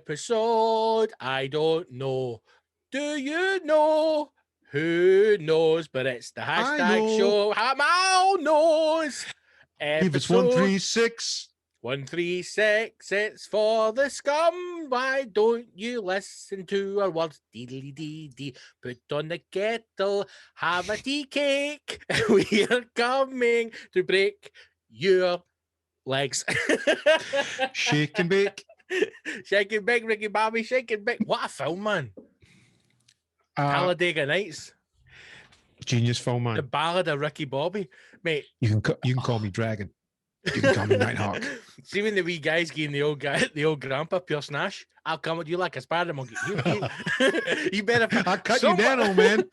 episode. I don't know. Do you know? Who knows? But it's the hashtag show. Mal knows. If it's 136. 136, it's for the scum. Why don't you listen to our words? Deedly dee dee. Put on the kettle, have a tea cake. We are coming to break your legs. Shake and bake. Shake and bake, Ricky Bobby. Shake and bake. What a film, man. Talladega Nights. Genius film, man. The Ballad of Ricky Bobby. Mate. You can call me Dragon. You can call me Nighthawk. See when the wee guys gave the old grandpa Pierce Nash, I'll come at you like a spider monkey. You better I'll cut you down, old man.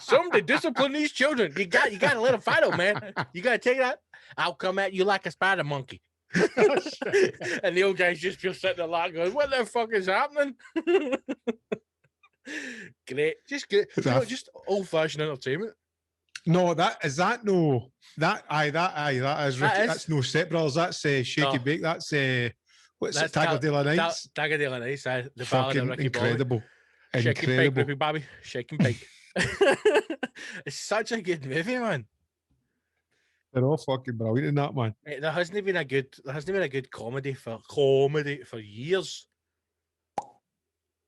Somebody discipline these children. You gotta let them fight, old man. You gotta take that. I'll come at you like a spider monkey. And the old guy's just sitting there like going, what the fuck is happening? Great. Just good. Just old fashioned entertainment. No, that's no Step Brothers. That's Shaky Bake. That's Talladega Nights. Talladega Nights. The Ballad of Ricky incredible. Bobby. Shake and bake, Ricky Bobby. Shake and bake. It's such a good movie, man. They're all fucking brilliant in that, man. There hasn't been a good comedy for years.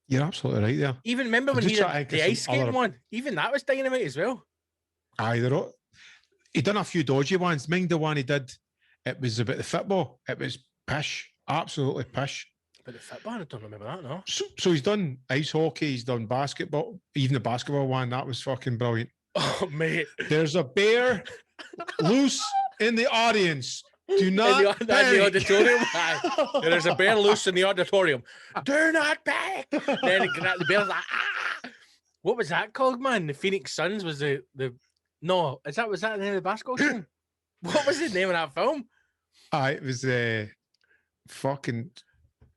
You're absolutely right there. Even remember when he did the ice skating one? Even that was dynamite as well. Aye, he done a few dodgy ones. Mind the one he did, it was about the football. It was pish, absolutely pish. But the football, I don't remember that, no. So he's done ice hockey, he's done basketball. Even the basketball one, that was fucking brilliant. Oh, mate. There's a bear loose in the audience. Do not in the auditorium. There's a bear loose in the auditorium. Do not panic. Then the bear's like, ah. What was that called, man? The Phoenix Suns was the no, was that the name of the basketball team? What was the name of that film? It was fucking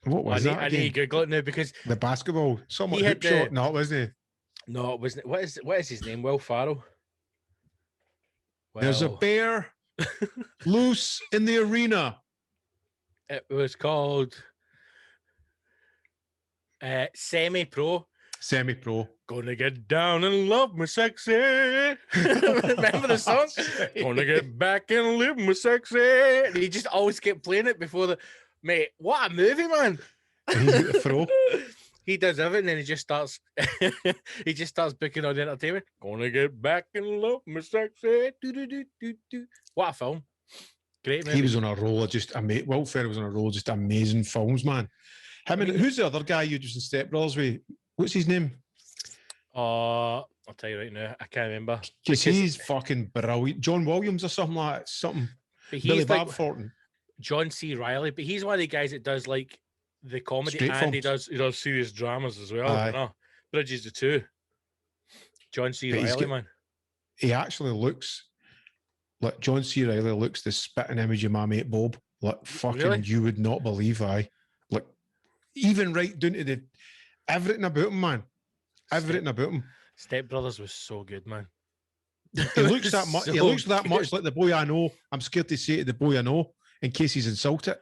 what was that? I need to Google it now because the basketball. Someone hoop shot. No, it wasn't. No, it wasn't. What is his name? Will Farrell. There's a bear loose in the arena. It was called Semi-Pro. Semi-Pro. Gonna get down and love me sexy. Remember the song? Gonna get back and live me sexy. And he just always kept playing it before the... Mate, what a movie, man. He's got the throw. He does everything and he just starts booking on the entertainment. Gonna get back and love me sexy. What a film. Great movie. He was on a roll of just... Will Ferrell was on a roll of just amazing films, man. Who's the other guy you just in Step Brothers with? What's his name? I'll tell you right now. I can't remember. Because he's fucking brilliant. John Williams or something like that. Something. But Billy he's Bob Thornton. John C. Reilly. But he's one of the guys that does like the comedy Straight and films. he does serious dramas as well. Bridges the two. John C. Reilly, man. He actually looks like John C. Reilly looks the spitting image of my mate Bob. Like fucking Really? You would not believe like even right down to the everything about him, man. Everything about him. Step Brothers was so good, man. He looks that much. So He looks that good. much like the boy I know. I'm scared to say it, the boy I know, in case he's insulted.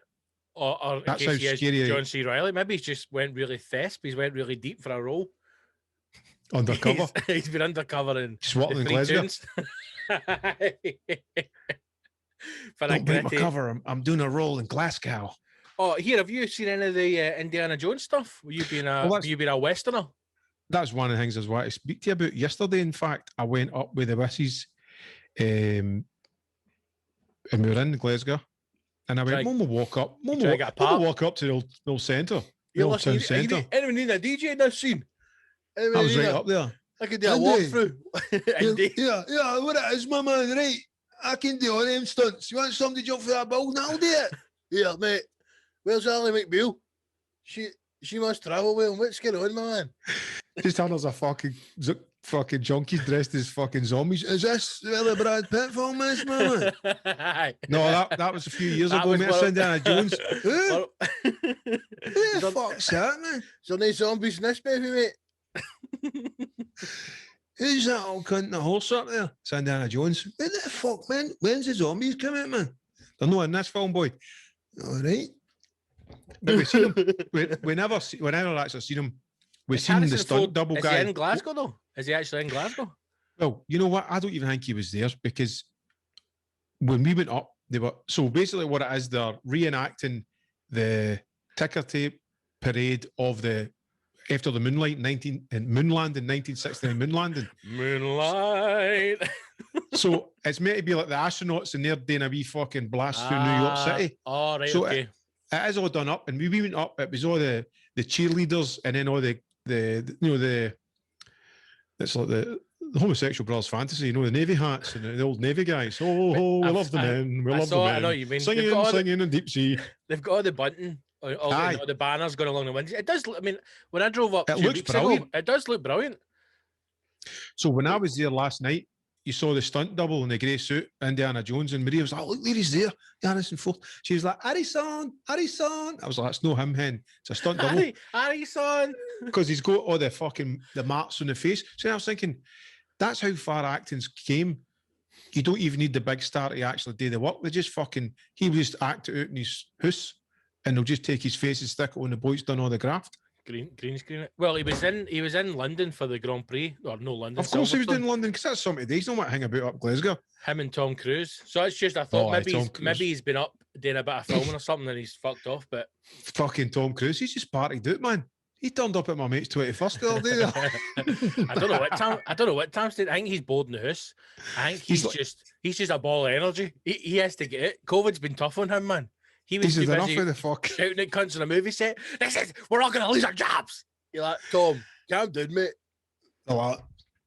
Or That's in case how he scary is John C. Reilly. Maybe he's just went really thesp. He's went really deep for a role. Undercover. He's been undercover in Swatting in Glasgow. Don't break my cover. I'm doing a role in Glasgow. Oh, here, have you seen any of the Indiana Jones stuff? Were you being a Westerner? That's one of the things I was wanting to speak to you about yesterday. In fact, I went up with the missus and we were in Glasgow. And I went, Mum will walk up. Mum will walk up to the old centre. The old town centre. Anyone need a DJ in that scene? I was right up there. I could do a walkthrough. Yeah, what it is, my man, right? I can do all them stunts. You want somebody to jump for that building? I'll do it. Yeah, mate. Where's Ally McBeal? She must travel with him. What's going on, my man? Just tell us a fucking junkies dressed as fucking zombies. Is this really Brad Pitt film, this, man? No, that was a few years ago, mate. Indiana Jones. Who? Who the fuck's that, man? Is there no zombies in this movie, mate? Who's that old cunt in the horse up there? It's Indiana Jones. Where the fuck, man? When's the zombies come out, man? They're not in this film, boy. All right. But we've seen him. We never actually seen him. We've Is seen the Harrison stunt Ford, double is guy. he in Glasgow though? Is he actually in Glasgow? Well, you know what? I don't even think he was there because when we went up, they were so basically what it is. They're reenacting the ticker tape parade of the after the Moonland in 1969 moon landing. Moonlight. So it's meant to be like the astronauts and they're doing a wee fucking blast through New York City. Oh, right, So okay. it is all done up, and we went up. It was all the cheerleaders, and then all the it's like the homosexual brothers fantasy, the Navy hats and the old Navy guys. Oh, we love the men. We love the men. I know what you mean. Singing in deep sea. They've got all the bunting, all the banners going along the windows. It does. I mean, when I drove up 2 weeks ago, it does look brilliant. So when I was there last night, you saw the stunt double in the grey suit, Indiana Jones, and Maria was like, "Oh, look, there he's there, Harrison Ford." She was like, "Harrison." I was like, "It's no him, hen. It's a stunt double." Harrison. Because he's got all the marks on the face. So I was thinking, that's how far acting's came. You don't even need the big star to actually do the work. He would just act it out in his house, and they'll just take his face and stick it on the boy. It's done all the graft. Green screen. Well, he was in London for the Grand Prix, or no London. Of course, he was in London because that's something. He's not hang about up Glasgow. Him and Tom Cruise. So it's just I thought maybe he's been up doing a bit of filming or something and he's fucked off. But fucking Tom Cruise, he's just partied out, man. He turned up at my mate's 21st the other day. I don't know what time. I think he's bored in the house. I think he's just a ball of energy. He has to get it. COVID's been tough on him, man. He was too busy shouting at cunts on a movie set. We're all going to lose our jobs. You're like, Tom, calm down, mate.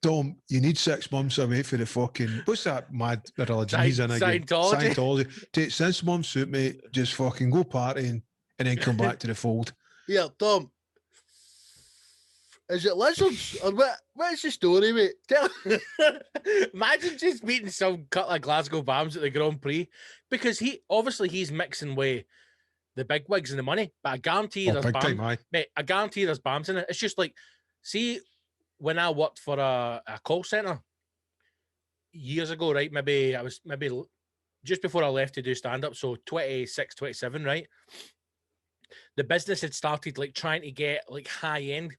Tom, you need 6 months away for the fucking, what's that mad religion he's in again? Scientology. Take 6 months out, mate. Just fucking go partying and then come back to the fold. Yeah, Tom. Is it lizards? Or what's the story, mate? Imagine just meeting some couple of Glasgow bams at the Grand Prix, because he's mixing with the big wigs and the money, but I guarantee there's bams. Mate, I guarantee there's bams in it. It's just like, see, when I worked for a call center years ago, right? Maybe just before I left to do stand-up, so 26, 27, right? The business had started like trying to get like high-end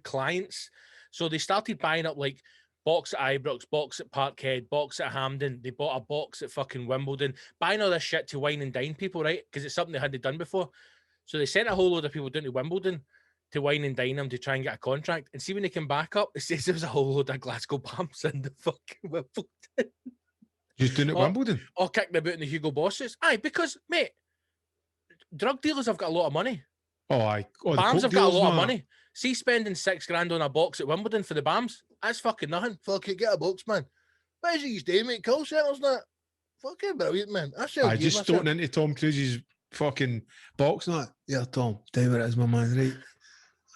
clients. So they started buying up like box at Ibrox, box at Parkhead, box at Hampden. They bought a box at fucking Wimbledon, buying all this shit to wine and dine people, right? Because it's something they hadn't done before. So they sent a whole load of people down to Wimbledon to wine and dine them to try and get a contract. And see, when they came back up, it says there was a whole load of Glasgow bumps in the fucking Wimbledon. Just doing it at Wimbledon? Or kicking about in the Hugo Bosses. Aye, because, mate, drug dealers have got a lot of money. Oh, aye. BAMs have got a lot of money. See, spending $6,000 on a box at Wimbledon for the BAMs, that's fucking nothing. Fuck it, get a box, man. What is it you do, mate? Call centers, that? Fucking brilliant, man. I just starting into Tom Cruise's fucking box and that. Yeah, Tom, tell you what it is, my man, right?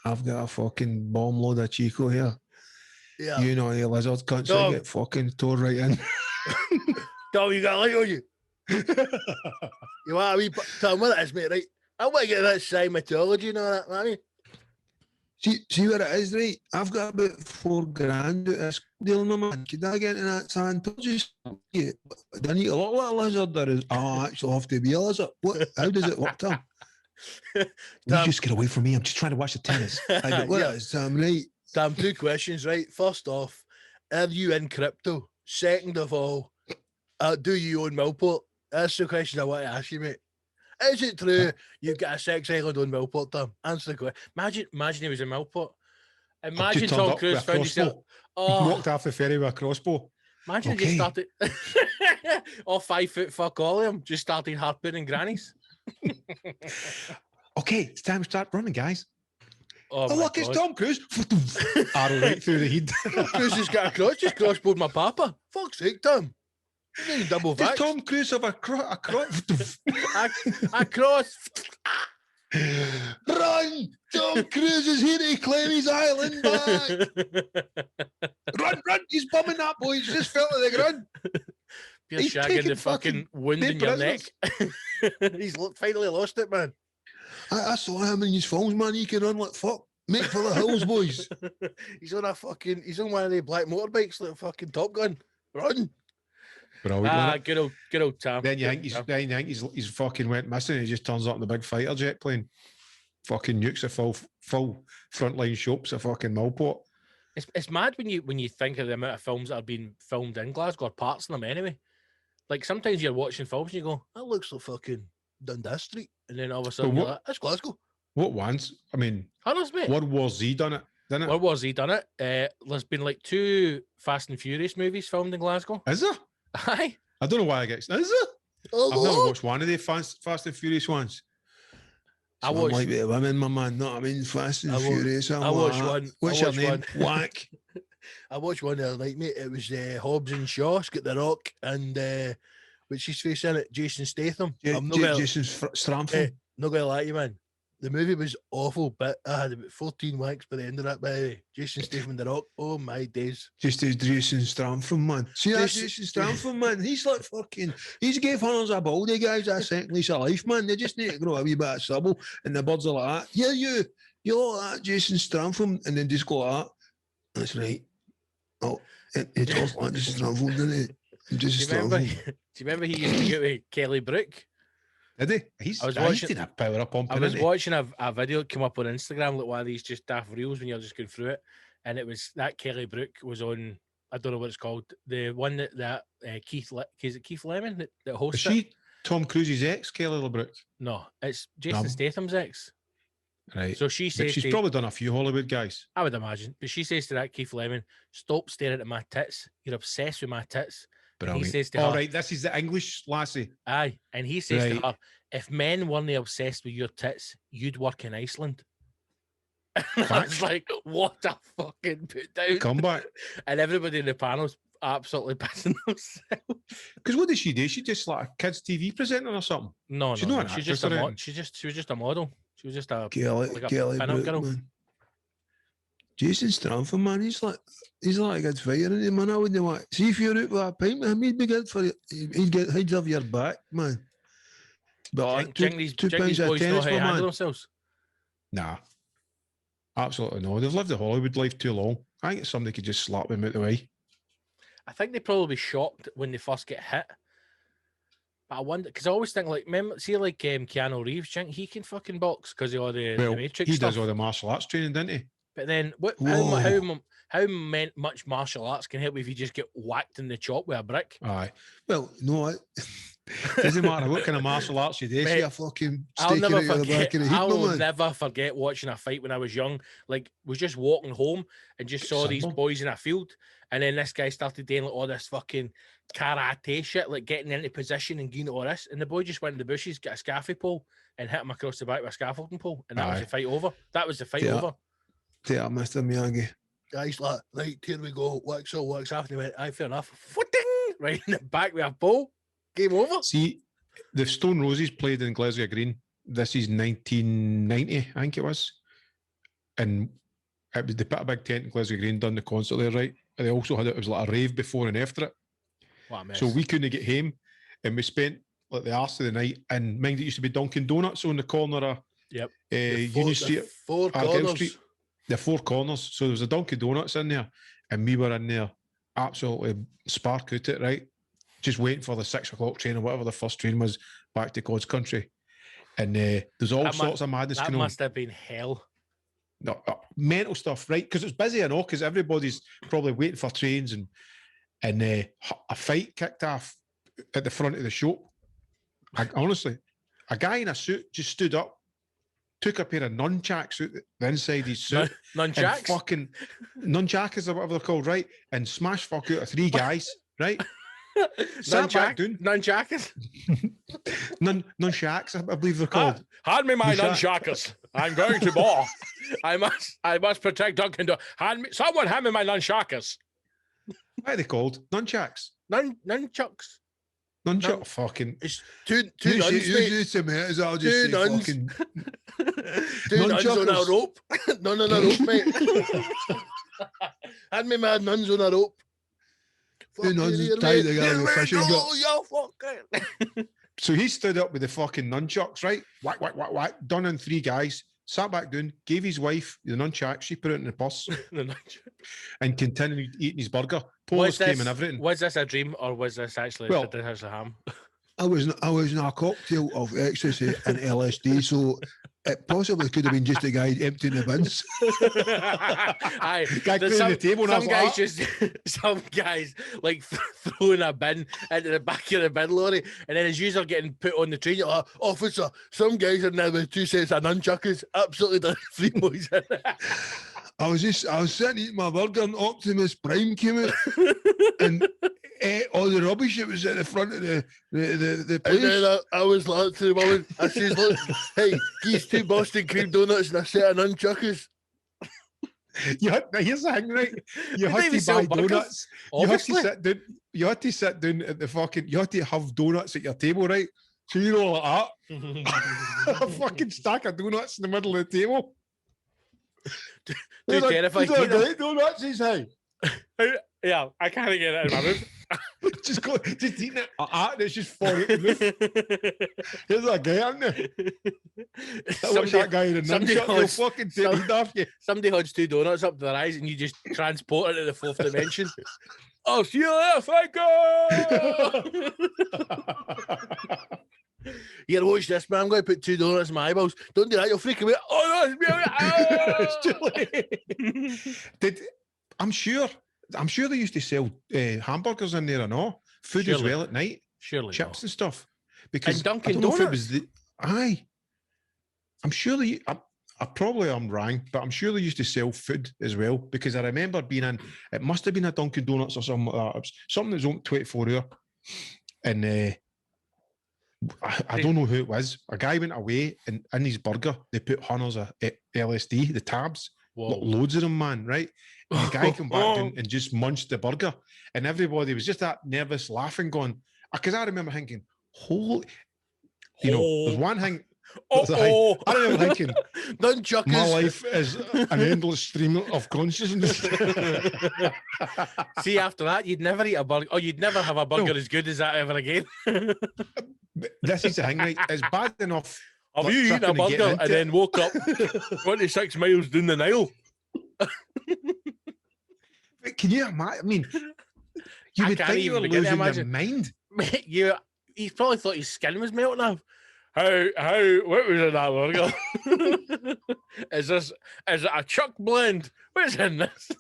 I've got a fucking bomb load of Chico here. Yeah. You know, the lizard cunts that get fucking tore right in. Tom, you got a light on you? You want a wee Tom, what it is, mate, right? I want to get that Scientology and all that, man. See what it is, right? I've got about $4,000 out of this deal, my man. Could I get into that Scientology? Yeah. Do I need to look like a lizard, or is I actually have to be a lizard? How does it work, Tom? You just get away from me. I'm just trying to watch the tennis. I go, is Tom, right? Tom, 2 questions, right? First off, are you in crypto? Second of all, do you own Millport? That's the question I want to ask you, mate. Is it true you've got a sex island on Millport, Tom? Answer the question. Imagine he was in Millport. Imagine Tom Cruise found himself. Walked off the ferry with a crossbow. Imagine he just started. All 5 foot fuck all of them. Just started harpooning grannies. Okay, it's time to start running, guys. Oh look, it's Tom Cruise. Arrow right through the head. Tom Cruise has got a cross. Just crossbowed my papa. Fuck's sake, Tom. Double Does Tom Cruise have a cross? A cross. Run! Tom Cruise is here to claim his island back. Run! He's bumming that boy. He's just fell to the ground. You're shagging the fucking wound in your neck. He's finally lost it, man. I saw him in his films, man. He can run like fuck. Make for the hills, boys. He's on one of the black motorbikes like fucking Top Gun. Run. Brilliant. wasn't it? Good old Tam. Then you Good think old he's Tam. then you think he's fucking went missing. And he just turns up in the big fighter jet plane. Fucking nukes a full frontline shops a fucking Millport. It's mad when you think of the amount of films that are being filmed in Glasgow, or parts of them anyway. Like sometimes you're watching films and you go, that looks like fucking Dundas Street, and then all of a sudden But you're what- like, that's Glasgow. What ones? I mean, Honest, mate. World War Z done it, didn't it? Where was he done it? There's been like 2 Fast and Furious movies filmed in Glasgow. Is there? Aye. I don't know why I get. Is there? I've never watched one of the Fast and Furious ones. I I watched- like the women, my man. No, I mean Fast and I wa- Furious. I watched one. What's I your watched name? one. Whack. I watched one the other night, mate. It was Hobbs and Shaw. It's got The Rock and what's his face in it? Jason Statham. I'm not gonna, Jason Stramford. not gonna lie to you, man. The movie was awful, but I had about 14 wanks by the end of that. By the way, Jason Statham and The Rock. Oh my days! Just as Jason Stramford, man. See that Jason- Jason Stramford, man? He's like fucking. He's gave hunters a baldy, guys. That second lease of life, man. They just need to grow a wee bit of stubble, and the birds are like that. Yeah, you like that, Jason Stramford, and then just go like that. That's right. Oh, it talks like Jason Stramford, doesn't it? Jason Do you remember? Stramford. Do you remember he used to get with Kelly Brook? Did he? He's I was he's watching- did a power up on. I was watching a video that came up on Instagram, like one of these just daft reels when you're just going through it, and it was that Kelly Brook was on. I don't know what it's called. The one that Keith is it Keith Lemon that Is hosts it? she Tom Cruise's ex, Kelly LeBrook? No, it's Jason No. Statham's ex. Right. So she But says, she's to- probably done a few Hollywood guys. I would imagine, but she says to that Keith Lemon, "Stop staring at my tits. You're obsessed with my tits." And he Brilliant. says to All her, right, this is the English lassie. "Aye," and he says Right. to her, "If men weren't obsessed with your tits, you'd work in Iceland." I was like, "What a fucking put down!" Come back. And everybody in the panel's absolutely pissing themselves. Because what did she do? She just like a kids' TV presenter or something. No, She's no, not no. an She's just actress a or mod. anything. She was just a model. She was just a Kelly, like a Kelly pin-up Brook, girl. man. Jason Stramford, man, he's like a good fighter, isn't he, man? I wouldn't want. See if you're out with a pint with him, he'd be good for you. He'd have your back, man. But like, Think these two boys pounds of know tennis, how to my handle man. themselves. Nah, absolutely no. They've lived the Hollywood life too long. I think somebody could just slap them out the way. I think they probably be shocked when they first get hit. But I wonder, because I always think, like, remember, see, like Keanu Reeves, do you think he can fucking box because of all the Well, Matrix he stuff. does all the martial arts training, didn't he? But then, much martial arts can help if you just get whacked in the chop with a brick? Aye. Well, no, it doesn't matter what kind of martial arts you do. See Mate, a fucking I'll stake it never out of the back forget. of the head, I my will man. never forget watching a fight when I was young. Like, was just walking home and just saw these Simple. boys in a field, and then this guy started doing like all this fucking karate shit, like getting into position and doing all this. And the boy just went in the bushes, got a scaffolding pole, and hit him across the back with a scaffolding pole, and that was Aye. the fight over. That was the fight Yeah. over. Yeah, Mr. Miyagi. Guys, like, right, here we go. Wax all, wax off. And he went, aye, fair enough. Footing! Right in the back with a pole. Game over. See, the Stone Roses played in Glasgow Green. This is 1990, I think it was. And it was, they put a big tent in Glasgow Green, done the concert there, right? And they also had it was like a rave before and after it. What a mess. So we couldn't get home, and we spent like the arse of the night. And mind, it used to be Dunkin' Donuts on the corner of Yep. Union Street, Four Argyle corners. Street. The four corners. So there was a Dunkin' Donuts in there, and we were in there, absolutely spark out it, right? Just waiting for the 6 o'clock train or whatever the first train was back to God's country. And there's all That mu- sorts of madness That going on. must have been hell. No, mental stuff, right? Because it's busy, I know, because everybody's probably waiting for trains, and a fight kicked off at the front of the shop. Honestly, a guy in a suit just stood up, took a pair of nunchucks out the inside his suit, and Nunchucks? fucking nunchuckers or whatever they're called, right? And smash fuck out of 3 guys, right? Sat back down. Nunchuckers? Nunchucks, I believe they're called. Hand me my Nunchuck. nunchuckers. I'm going to ball. I must protect Duncan. Someone hand me my nunchuckers. What are they called? Nunchucks. Nunchucks. Nunchuck. Fucking. It's two nuns, mate. tomatoes. I'll Two say nuns. fucking. Two nuns on a Nunchuckers. rope. None on a rope, mate. Hand me my nuns on a rope. Two nuns Fucking tied here, together mate. with Here fishing we go, hooks. you fucking. So he stood up with the fucking nunchucks, right? Whack, whack, whack, whack. Done on 3 guys. sat back down, gave his wife the nunchuck, she put it in the purse, The nunchuck. and continued eating his burger. Was Polish came and everything. Was this a dream or was this actually Well, did it actually happen? I was in a cocktail of ecstasy and LSD, so it possibly could have been just a guy emptying the bins. Aye, Guy there's clearing the table and I some was guys like, just some guys like throwing a bin into the back of the bin lorry, and then as usual getting put on the train. You're like, officer, some guys are now with 2 sets of nunchuckers. Absolutely done 3 boys in it. I was sitting eating my burger and Optimus Prime came out and ate all the rubbish that was at the front of the place. And then I was like to the woman, I says, look, hey, geese 2 Boston cream donuts and a set of nunchuckers. Here's the thing, right? You They had even to sell buy burgers, donuts. obviously. You had to sit down at the fucking. You had to have donuts at your table, right? So you know like that. A fucking stack of donuts in the middle of the table. Too terrified. You don't get donuts, he's hey. Yeah, I can't get it in my mouth. just eating it like that, and it's just falling out the mouth. Here's a guy in there. What's that guy in the nunchuck? He'll fucking take it off you. Somebody holds 2 donuts up to their eyes and you just transport it to the 4th dimension. Oh, see you later, thank you! Here, watch this, man. I'm going to put 2 donuts in my eyeballs. Don't do that, you'll freak me out. Oh, no, it's me. It's too late. I'm sure they used to sell hamburgers in there and all. Food as well at night. Surely chips not. and stuff. Because And Dunkin' I don't know if it Donuts? was aye. I'm sure I probably am wrong, but I'm sure they used to sell food as well because I remember being in. It must have been a Dunkin' Donuts or something like that. It was something that was open 24 hours, and I don't know who it was. A guy went away and in his burger they put hundreds of LSD, the tabs, loads of them, man. Right, and the guy came back and just munched the burger, and everybody was just that nervous, laughing, going. Because I remember thinking, holy, there's one thing. I remember thinking, my life is an endless stream of consciousness. See, after that, you'd never eat a burger, or you'd never have a burger as good as that ever again. This is the thing, right? It's bad enough. Have you eaten a burger and then woke up 26 miles down the Nile? Can you imagine? I mean, you would think you were losing your mind. He probably thought his skin was melting off. What was in that burger? Is it a chuck blend? What's in this?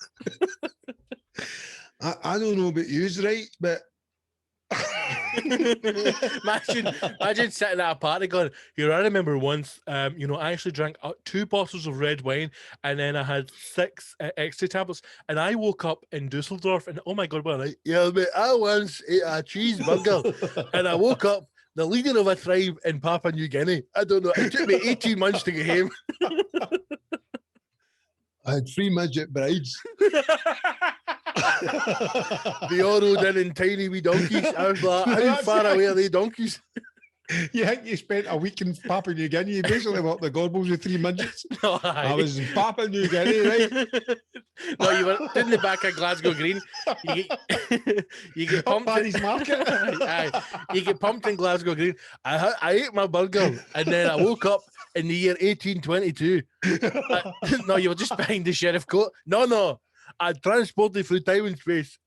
I don't know about you, right? But imagine sitting at a party going, I remember once, I actually drank 2 bottles of red wine and then I had 6 extra tablets and I woke up in Dusseldorf and oh my God, what a night. Yeah, but I once ate a cheeseburger and I woke up the leader of a tribe in Papua New Guinea. I don't know. It took me 18 months to get home. I had 3 midget brides. They all rode in tiny wee donkeys. I was like, how far away are they donkeys? You think you spent a week in Papua New Guinea? You basically worked the Gorbals with 3 midgets. No, I was in Papua New Guinea, right? No, you were in the back of Glasgow Green. You get pumped. Paddy's Market. You get pumped in Glasgow Green. I ate my burger and then I woke up in the year 1822. No, you were just behind the sheriff court. No. I transported through time and space.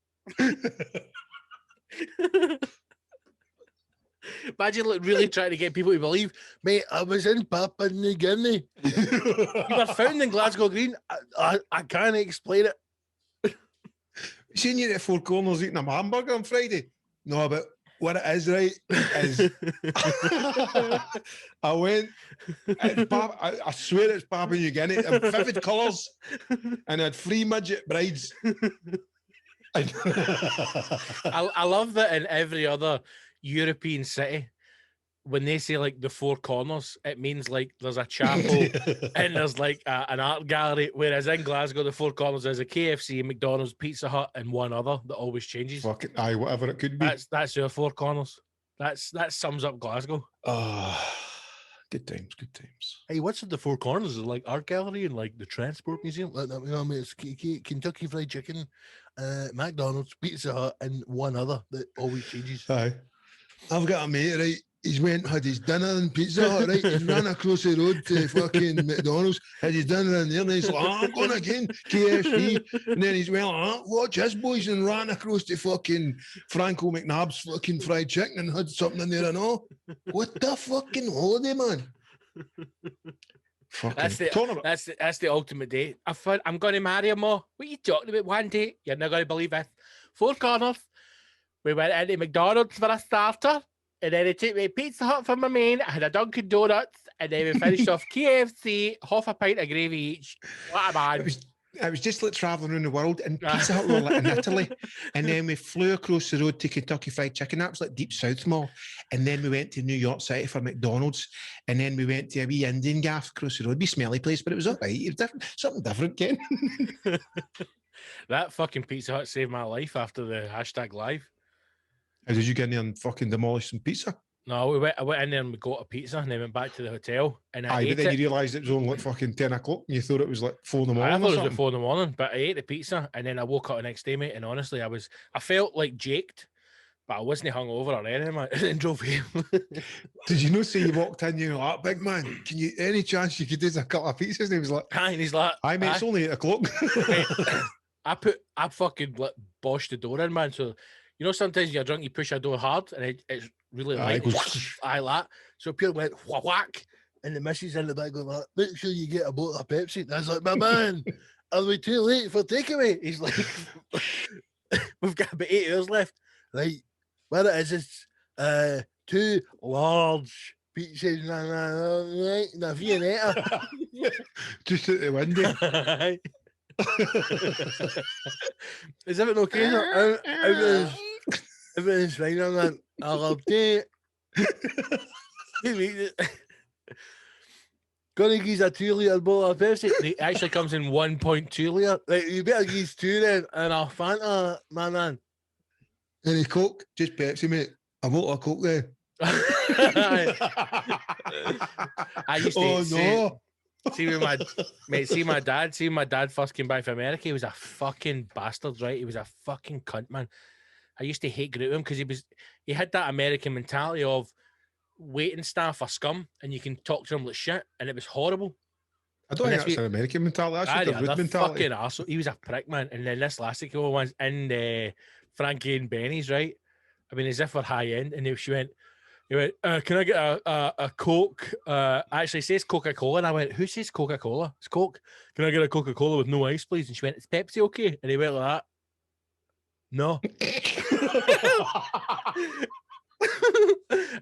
Imagine really trying to get people to believe, mate, I was in Papua New Guinea. You were found in Glasgow Green. I can't explain it. Seen you at 4 Corners eating a hamburger on Friday? No, but what it is, right, is I went, I swear it's Papua New Guinea, in vivid colours, and I had 3 midget brides. I love that in every other European city, when they say like the 4 corners, it means like there's a chapel and there's like an art gallery, whereas in Glasgow, the 4 corners there's a KFC, McDonald's, Pizza Hut, and one other that always changes. Fuck it, aye, whatever it could be. That's your 4 corners. That sums up Glasgow. Good times. Hey, what's at the 4 corners? Is it like art gallery and like the transport museum? Like that, it's Kentucky Fried Chicken, McDonald's, Pizza Hut, and one other that always changes. Aye. I've got a mate, right? he's went, had his dinner in Pizza Hut, right? He ran across the road to fucking McDonald's, had his dinner in there, and he's like, I'm going again, KFC. And then he's well, watch his boys, and ran across to fucking Franco McNabb's fucking fried chicken and had something in there and all. What the fucking holiday, man? That's the ultimate date. I'm going to marry him more. What are you talking about? One date? You're not going to believe this. Four Corners. We went into McDonald's for a starter, and then he took me Pizza Hut for my main. I had a Dunkin' Donuts, and then we finished off KFC, half a pint of gravy each. What a man. I was just like traveling around the world, and Pizza Hut we were like in Italy, and then we flew across the road to Kentucky Fried Chicken. That was like deep south mall, and then we went to New York City for McDonald's, and then we went to a wee Indian gaff across the road. Be smelly place, but it was all right. It was different, something different, Ken. That fucking Pizza Hut saved my life after the hashtag live. How did you get in there and fucking demolish some pizza? No, I went in there and we got a pizza, and then went back to the hotel. And I ate but then it. you realised it was only like fucking 10 o'clock, and you thought it was like 4 in the morning. I thought it was like 4 in the morning, but I ate the pizza, and then I woke up the next day, mate, and honestly, I felt like jaked, but I wasn't hungover or anything, man. And drove home. Did you not say you walked in, you were like, big man, can you, any chance you could do a couple of pizzas? And he was like, aye, and he's like, aye, mate, it's only 8 o'clock. I fucking like, boshed the door in, man, so... You know, sometimes you're drunk, you push a door hard, and it's really light. I like. So Pierre went whack, and the missus in the back going like, "Make sure you get a bottle of Pepsi." And I was like, "My man, are we too late for takeaway?" He's like, "We've got about 8 hours left." Right, what it is 2 large pizzas, right? Now, Vienna. Just at the window. Is everything okay? Everything's fine, man. I loved it. Gonna give a 2 litre bottle of Pepsi. It actually comes in 1.2 litre. Like, you better give 2 then, and a Fanta, my man. Any Coke? Just Pepsi, mate. A bottle of Coke there. I used to see my dad first came back from America. He was a fucking bastard, right? He was a fucking cunt, man. I used to hate greet him because he had that American mentality of waiting staff are scum and you can talk to them like shit, and it was horrible. I don't think that's an American mentality. That's just a rude mentality. Fucking arsehole. He was a prick, man. And then this last couple ones in Frankie and Benny's, right? I mean, as if we're high end, and he went, can I get a Coke? Actually, it says Coca-Cola. And I went, who says Coca-Cola? It's Coke. Can I get a Coca-Cola with no ice, please? And she went, is Pepsi okay? And he went like that. No.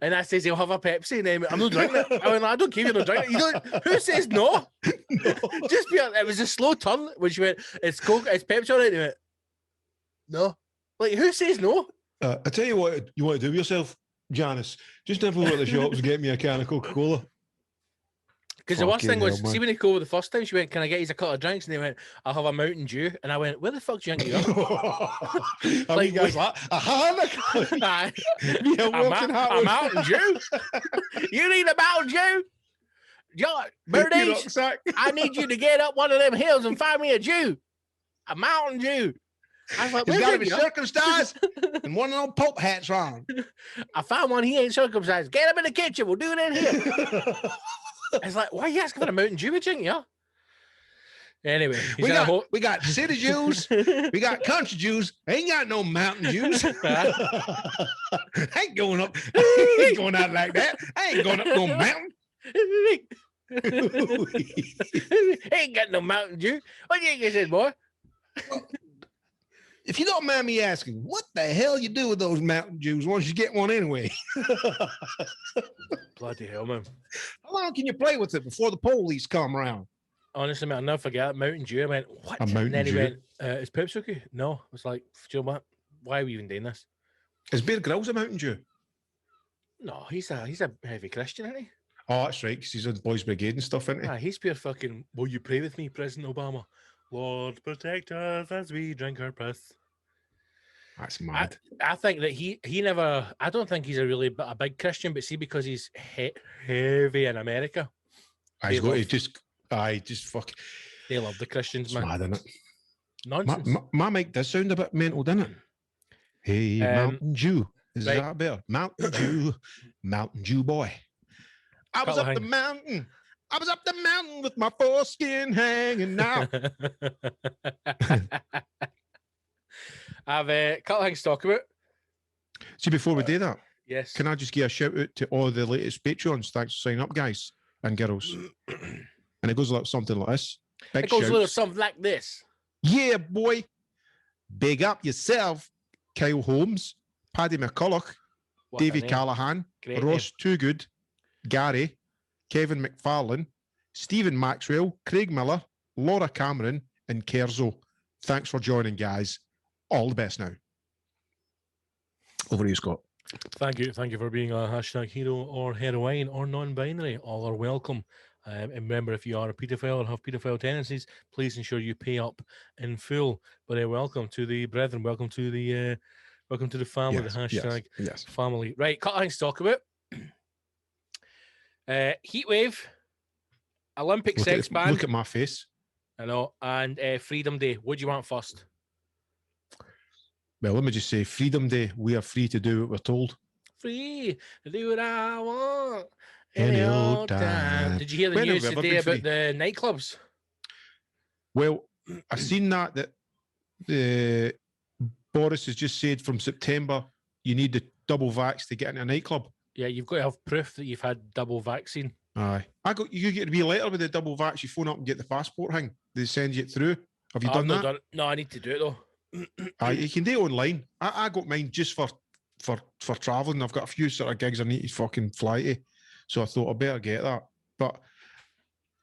And I says, he'll have a Pepsi. And then I'm not drinking it. I went, I don't care if you're not drinking it. Who says no? Just it was a slow turn when she went, it's Coke, it's Pepsi, all right? And he went, no. Like, who says no? I tell you what you want to do with yourself, Janice, just never go to the shops and get me a can of Coca-Cola. Because the worst thing was, see when he called the first time, she went, can I get you a couple of drinks? And they went, I'll have a Mountain Dew. And I went, where the fuck do you think you are? Like, guys, a Mountain Dew? You need a Mountain Dew? Birdies, I need you to get up one of them hills and find me a Jew. A Mountain Dew. I was like, he's got to be circumcised and one of them Pope hats on. I found one, he ain't circumcised. Get him in the kitchen, we'll do it in here. I was like, why are you asking for a Mountain Dew, yeah? Anyway, we got city Jews, we got country Jews, ain't got no mountain Jews. Ain't going up, ain't going out like that. I ain't going up no mountain. Ain't got no Mountain Dew. What do you think I said, boy? If you don't mind me asking, what the hell you do with those Mountain Dews once you get one anyway? Bloody hell, man. How long can you play with it before the police come around? Honestly, man, I'll never forget Mountain Dew. I went, what? A Mountain and then he Dew? went, is Pepsi okay? No. I was like, do you know what? Why are we even doing this? Is Bear Grylls a Mountain Dew? No, he's a heavy Christian, isn't he? Oh, that's right, because he's in the Boys Brigade and stuff, isn't he? He's pure fucking, will you pray with me, President Obama? Lord, protect us as we drink our piss. That's mad. I think that he never, I don't think he's a big Christian, but see, because he's heavy in America. They love the Christians, man. Mad, isn't it? Nonsense. My mic does sound a bit mental, doesn't it? Hey, Mountain Dew. Is Right. that better? Mountain Dew boy. I was Couple up the mountain. I was up the mountain with my foreskin hanging out. I've a couple of things to talk about. See, before we do that, Yes. can I just give a shout out to all the latest Patreons? Thanks for signing up, guys and girls. And it goes like something like this. Big It goes a little shouts. something like this. Yeah, boy. Big up yourself. Kyle Holmes, Paddy McCulloch, What a Davy name. Callahan, Great Ross Toogood, Gary, Kevin McFarlane, Stephen Maxwell, Craig Miller, Laura Cameron, and Kerzo. Thanks for joining, guys. All the best now. Over to you, Scott. Thank you. Thank you for being a hashtag hero or heroine or non-binary. All are welcome. And remember, if you are a paedophile or have paedophile tendencies, please ensure you pay up in full. But welcome to the brethren. Welcome to the family. Yes, the hashtag yes. family. Right, couple of things to talk about. Heat wave, Olympic sex ban. Look at my face. I know, and Freedom Day. What do you want first? Well, let me just say, Freedom Day, we are free to do what we're told. Free to do what I want Any old time. Did you hear the When have news we ever today been about free? the nightclubs? Well, I've seen that Boris has just said from September, you need the double vax to get into a nightclub. Yeah, you've got to have proof that you've had double vaccine. Aye. You get to be a letter with the double vax, you phone up and get the passport thing. They send you it through. Have you I've done not that? No, I need to do it though. Aye, you can do it online. I got mine just for travelling. I've got a few sort of gigs I need to fucking fly to. So I thought I better get that. But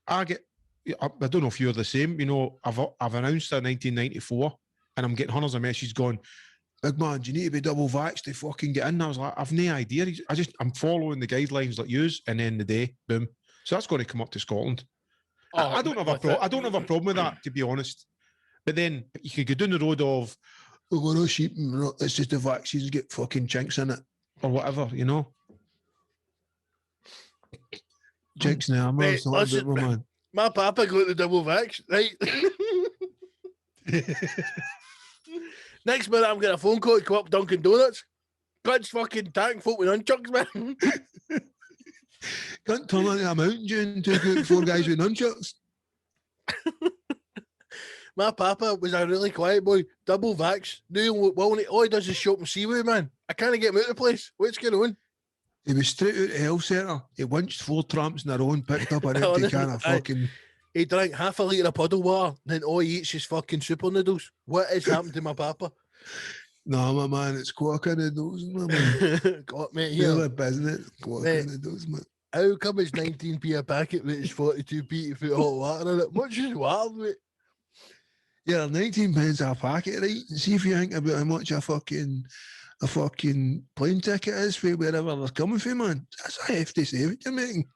I don't know if you're the same. You know, I've announced in 1994 and I'm getting hundreds of messages going, big man, do you need to be double vaxxed to fucking get in? I was like, I've no idea. I'm following the guidelines like yous, and then the day, boom. So that's going to come up to Scotland. I don't have a problem with that, to be honest. But then you could go down the road of, oh, we're all sheep, it's just the vaccines get fucking chinks in it, or whatever, you know. Chinks in the armour, it's not a bit, my man. My papa got the double vax, right? Next minute, I'm getting a phone call to come up Dunkin' Donuts. God's fucking tank folk with nunchucks, man. Can't turn into a mountain dew and take out 4 guys with nunchucks. My papa was a really quiet boy, double vax. All he does is shop and seaweed, man. I can't get him out of the place. What's going on? He was straight out of the health centre. He winched 4 tramps in a row and picked up an empty can of fucking... He drank half a litre of puddle water, then all he eats is fucking super noodles. What has happened to my papa? No, my man, it's quokka noodles, my man. God, mate, here. Isn't it? Quokka noodles, man. How come it's 19p a packet, but it's 42p to put hot water in it? Much is wild, mate. Yeah, 19 pence a packet, right? See if you think about how much a fucking plane ticket is for wherever they're coming from, man. That's a hefty saving you're making.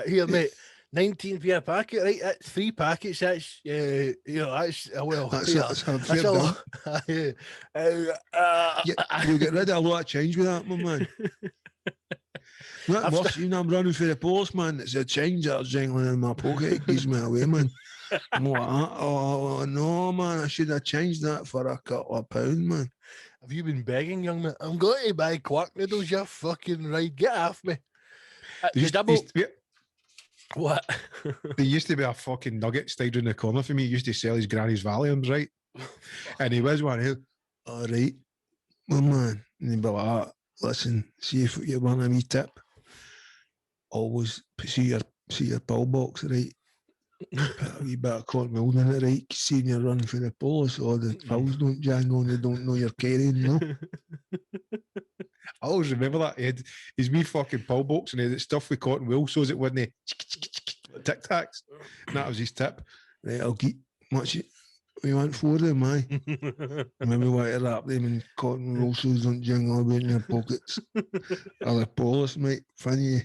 Here, mate, 19p a packet, right? That's 3 packets. That's that's a fair lot. You'll get rid of a lot of change with that, my man. That worse, I'm running for the post, man. It's a change that's jingling in my pocket. It gives me away, man. I'm like, oh no, man! I should have changed that for a couple of pounds, man. Have you been begging, young man? I'm going to buy quark noodles. You're fucking right. Get off me. What? There used to be a fucking nugget stayed in the corner for me. He used to sell his granny's Valiums, right? And he was one here. All right, my man. And he'd be like, listen, see if you want a wee tip. Always see your pill box, right? Put a wee bit of cornmeal in it, right? See when you're running for the polo, so the pills don't jang on, they don't know you're carrying, you know? I always remember that. He had his wee fucking pill box and he had stuff with cotton wool so it wouldn't tic tacs. And that was his tip. Right, I'll get much we want 4 of them, aye. Maybe want to wrap them in cotton wool so they don't jingle about in your pockets. Or the police, mate. Funny.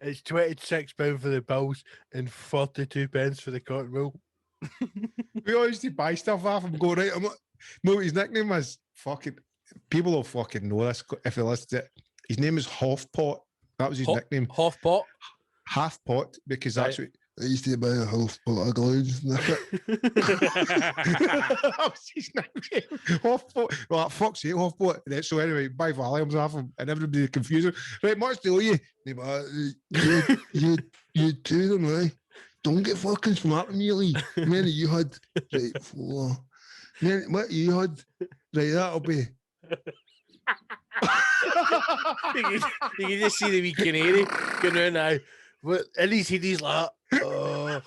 It's £26 for the pills and 42 pence for the cotton wool. We always used to buy stuff off him, go, right, no, his nickname was fucking, people will fucking know this if they listen to it. His name is Hoffpot. That was his nickname. Hoffpot? Half pot, because that's what I used to buy a half pot of glues. Well, fuck's sake, half pot. So anyway, buy volumes off him, and everybody confused him. Right, much to you. You two them, right? Don't get fucking smart with me, Lee. Many you had, right? 4. Man, what you had, right? That'll be. You can just see the wee canary going around now. But at least he's like, oh,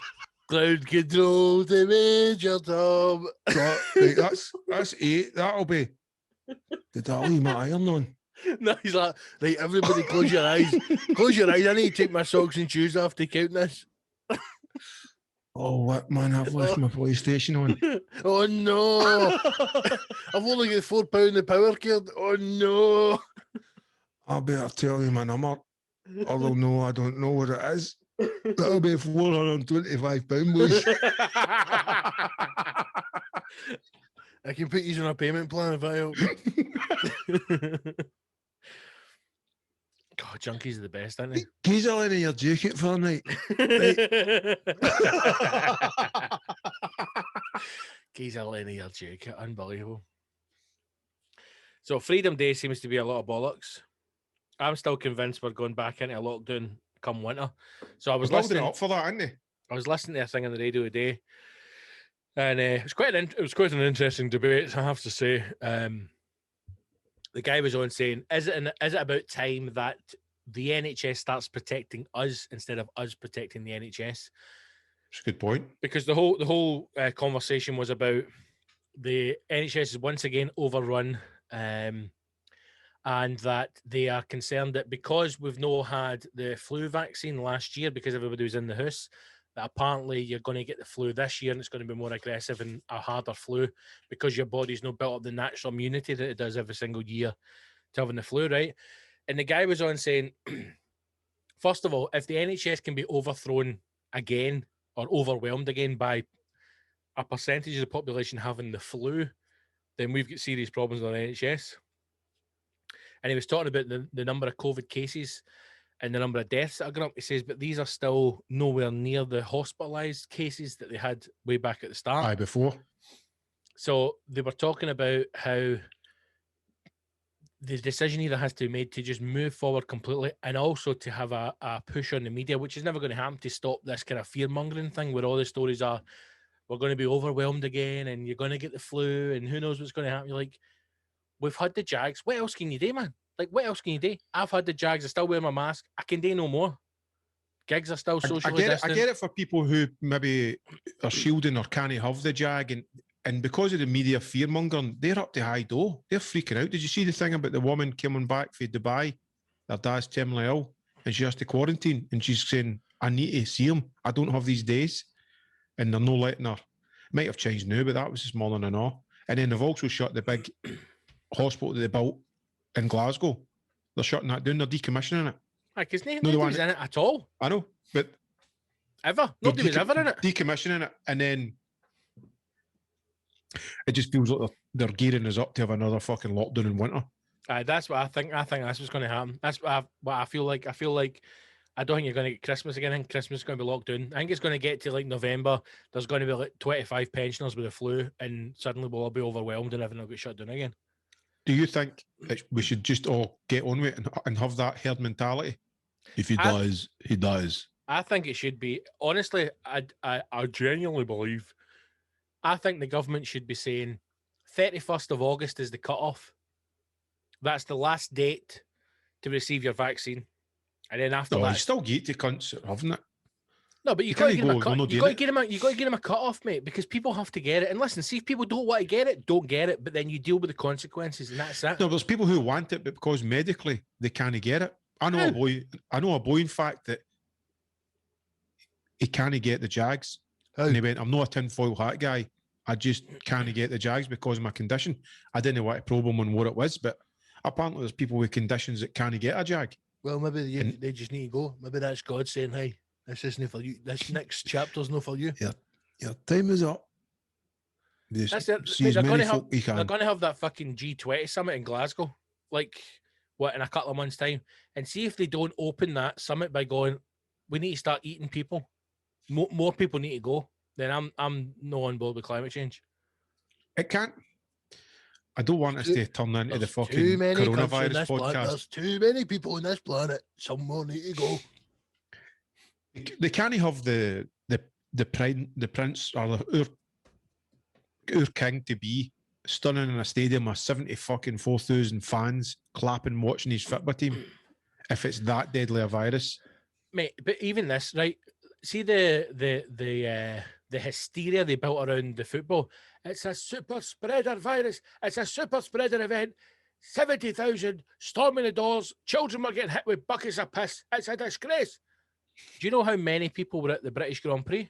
ground control to Major Tom. So, right, that's 8. That'll be. Did I leave my iron on? No, he's like, right, everybody close your eyes. Close your eyes. I need to take my socks and shoes off to count this. Oh, what, man? I've left my PlayStation on. Oh, no. I've only got £4 the power card. Oh, no. I better tell you my number. Although, no, I don't know what it is. That'll be £425, boys. I can put you on a payment plan if I help. God, junkies are the best, aren't they? He's all in your jacket for a night. Keys are in your jacket. Unbelievable. So Freedom Day seems to be a lot of bollocks. I'm still convinced we're going back into a lockdown come winter. So I was listening up for that, aren't they? I was listening to a thing on the radio today, and it was quite an interesting debate, I have to say. The guy was on saying, is it about time that the NHS starts protecting us instead of us protecting the NHS? That's a good point. Because the whole conversation was about the NHS is once again overrun, and that they are concerned that because we've not had the flu vaccine last year because everybody was in the house, that apparently you're going to get the flu this year and it's going to be more aggressive and a harder flu because your body's not built up the natural immunity that it does every single year to having the flu, right? And the guy was on saying, first of all, if the NHS can be overthrown again or overwhelmed again by a percentage of the population having the flu, then we've got serious problems with the NHS. And he was talking about the number of COVID cases and the number of deaths that are going up. He says, but these are still nowhere near the hospitalised cases that they had way back at the start. Aye, before. So they were talking about how the decision either has to be made to just move forward completely and also to have a push on the media, which is never going to happen, to stop this kind of fear-mongering thing where all the stories are, we're going to be overwhelmed again and you're going to get the flu and who knows what's going to happen. You're like, we've had the Jags. What else can you do, man? Like, what else can you do? I've had the Jags. I still wear my mask. I can do no more. Gigs are still socially distant. I get it for people who maybe are shielding or can't have the Jag, and because of the media fear-mongering, they're up to high door. They're freaking out. Did you see the thing about the woman coming back from Dubai? Her dad's terminally ill, and she has to quarantine, and she's saying, I need to see him. I don't have these days. And they're no letting her. It might have changed now, but that was just more than enough. And then they've also shut the big hospital that they built in Glasgow. They're shutting that down. They're decommissioning it. Because nobody was in it at all. I know, but ever. Nobody was ever in it. Decommissioning it, and then it just feels like they're gearing us up to have another fucking lockdown in winter. That's what I think. I think that's what's going to happen. That's what I feel like. I feel like I don't think you're going to get Christmas again. I think Christmas is going to be locked down. I think it's going to get to like November. There's going to be like 25 pensioners with the flu, and suddenly we'll all be overwhelmed and everything will get shut down again. Do you think we should just all get on with it and have that herd mentality? If he does, he does. I think it should be. Honestly, I genuinely believe. I think the government should be saying 31st of August is the cutoff. That's the last date to receive your vaccine. And then after that, you still get to cunts having it. No, but you got to get him a cut off, mate, because people have to get it. And listen, see if people don't want to get it, don't get it. But then you deal with the consequences, and that's it. No, there's people who want it, but because medically they can't get it. I know a boy, in fact, that he can't get the Jags. And he went, I'm not a tinfoil hat guy. I just can't get the Jags because of my condition. I didn't know what to probe him on what it was, but apparently there's people with conditions that can't get a Jag. Well, maybe they just need to go. Maybe that's God saying, hey, this isn't for you. This next chapter's not for you. Your time is up. That's it. They're going to have that fucking G20 summit in Glasgow, like, in a couple of months' time, and see if they don't open that summit by going, we need to start eating people. more people need to go, then I'm no on board with climate change. It can't. I don't want us to turn into the There's fucking too many countries on coronavirus this planet. podcast. There's too many people on this planet. Someone need to go. They can't have the prince or our king to be stunning in a stadium of 74,000 fans clapping, watching his football team. If it's that deadly a virus, Mate, but even this, right? See the hysteria they built around the football. It's a super spreader virus. It's a super spreader event. 70,000 storming the doors. Children were getting hit with buckets of piss. It's a disgrace. Do you know how many people were at the British Grand Prix?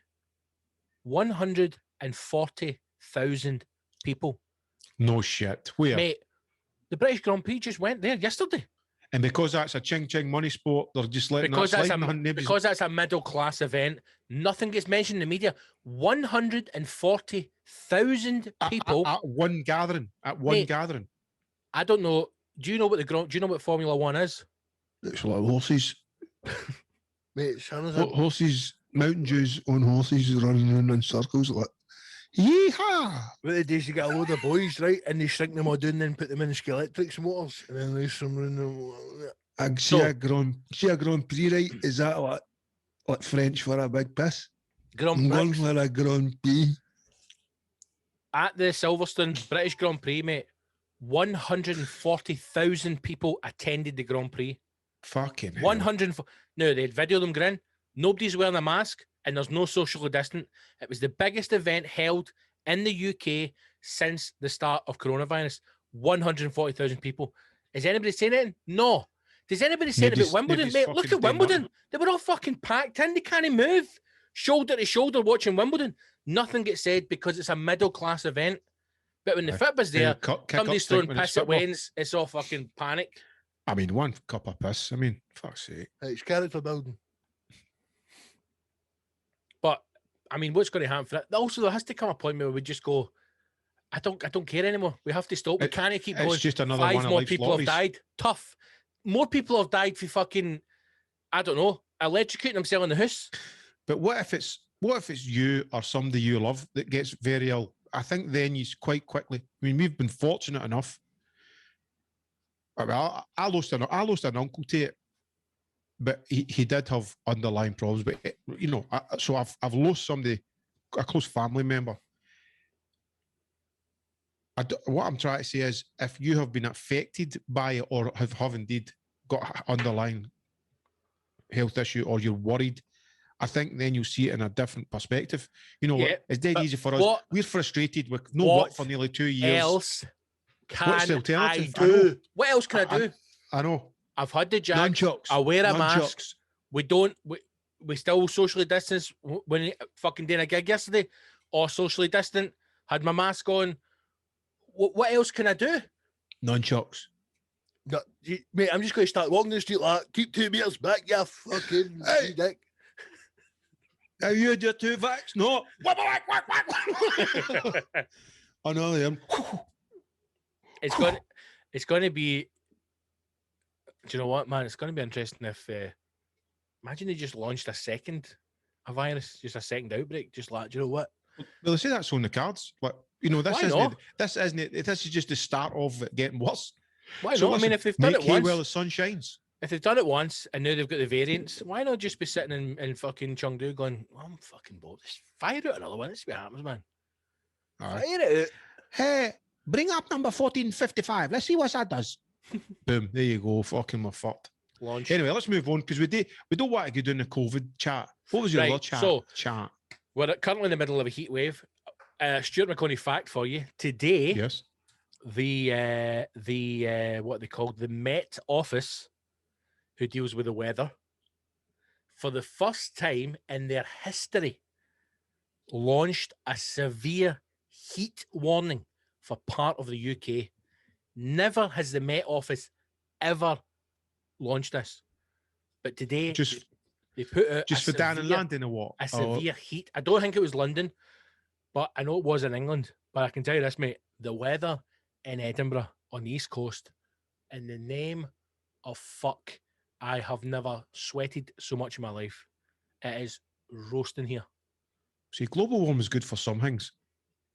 140,000 people. no shit. Where? Mate, the British Grand Prix just went there yesterday. And because that's a ching money sport, they're just letting Because that that's, slide. because that's a middle class event, nothing gets mentioned in the media. 140,000 people at one gathering. Mate, gathering. I don't know. Do you know what Formula One is? It's like horses. Mate, son is Horses, Mountain Dews on horses running around in circles like, yeehaw! What they do is you get a load of boys, right, and they shrink them all down and then put them in electrics motors and then race them around them. I see a Grand Prix, right? Is that like French for a big piss? I'm going for a Grand Prix. At the Silverstone British Grand Prix, mate, 140,000 people attended the Grand Prix. Fucking hell. 100. No, they'd video them grin. Nobody's wearing a mask and there's no social distance. It was the biggest event held in the UK since the start of coronavirus. 140,000 people. Is anybody saying anything? No. Does anybody say about Wimbledon? Mate, look at Wimbledon. They were all fucking packed in. They can't move. Shoulder to shoulder watching Wimbledon. Nothing gets said because it's a middle class event. But when the football's there, somebody's throwing piss at Wayne's, it's all fucking panic. I mean, one cup of piss. I mean, fuck's sake. It's character building. But I mean, what's going to happen for that? Also, there has to come a point where we just go, I don't care anymore. We have to stop. We can't keep going. It's just another 5 one of more life's people lotteries. have died. Tough. More people have died for fucking, I don't know, electrocuting themselves in the house. But what if it's you or somebody you love that gets very ill? I think then you quite quickly. I mean, we've been fortunate enough. I lost an uncle to it, but he did have underlying problems. But so I've lost somebody, a close family member. What I'm trying to say is, if you have been affected by it or have indeed got underlying health issue, or you're worried, I think then you'll see it in a different perspective. It's dead easy for us. We're frustrated with no work for nearly 2 years. Else What's the alternative? I do? What else can I do? I know. I've had the jab. Nunchucks. I wear a mask. Nunchucks. We still socially distance when fucking doing a gig yesterday, or socially distant. Had my mask on. What else can I do? Nunchucks. No, mate, I'm just going to start walking the street like, keep 2 meters back, you fucking dick. Are you had your 2 vax? No. I know them. It's going to be. Do you know what, man? It's going to be interesting if. Imagine they just launched a virus, just a second outbreak, just like, do you know what? Well, they say that's on the cards, but this isn't it. This is just the start of it getting worse. Why not? I mean, if they've done it once, well, the sun shines. If they've done it once and now they've got the variants, why not just be sitting in fucking Chengdu going, I'm fucking bored. Just fire out another one. This is what happens, man. Fire it out. Hey, bring up number 1455. Let's see what that does. Boom. There you go. Fucking my fucked. Launch. Anyway, let's move on because we don't want to go down the COVID chat. What was your other chat? Chat. We're currently in the middle of a heat wave. Stuart McConaughey fact for you today. Yes. The what they called the Met Office, who deals with the weather, for the first time in their history, launched a severe heat warning for part of the UK. Never has the Met Office ever launched this, but today they put out just for down in London or what? A severe heat. I don't think it was London, but I know it was in England. But I can tell you this, mate: the weather in Edinburgh on the East Coast, in the name of fuck, I have never sweated so much in my life. It is roasting here. See, global warming is good for some things.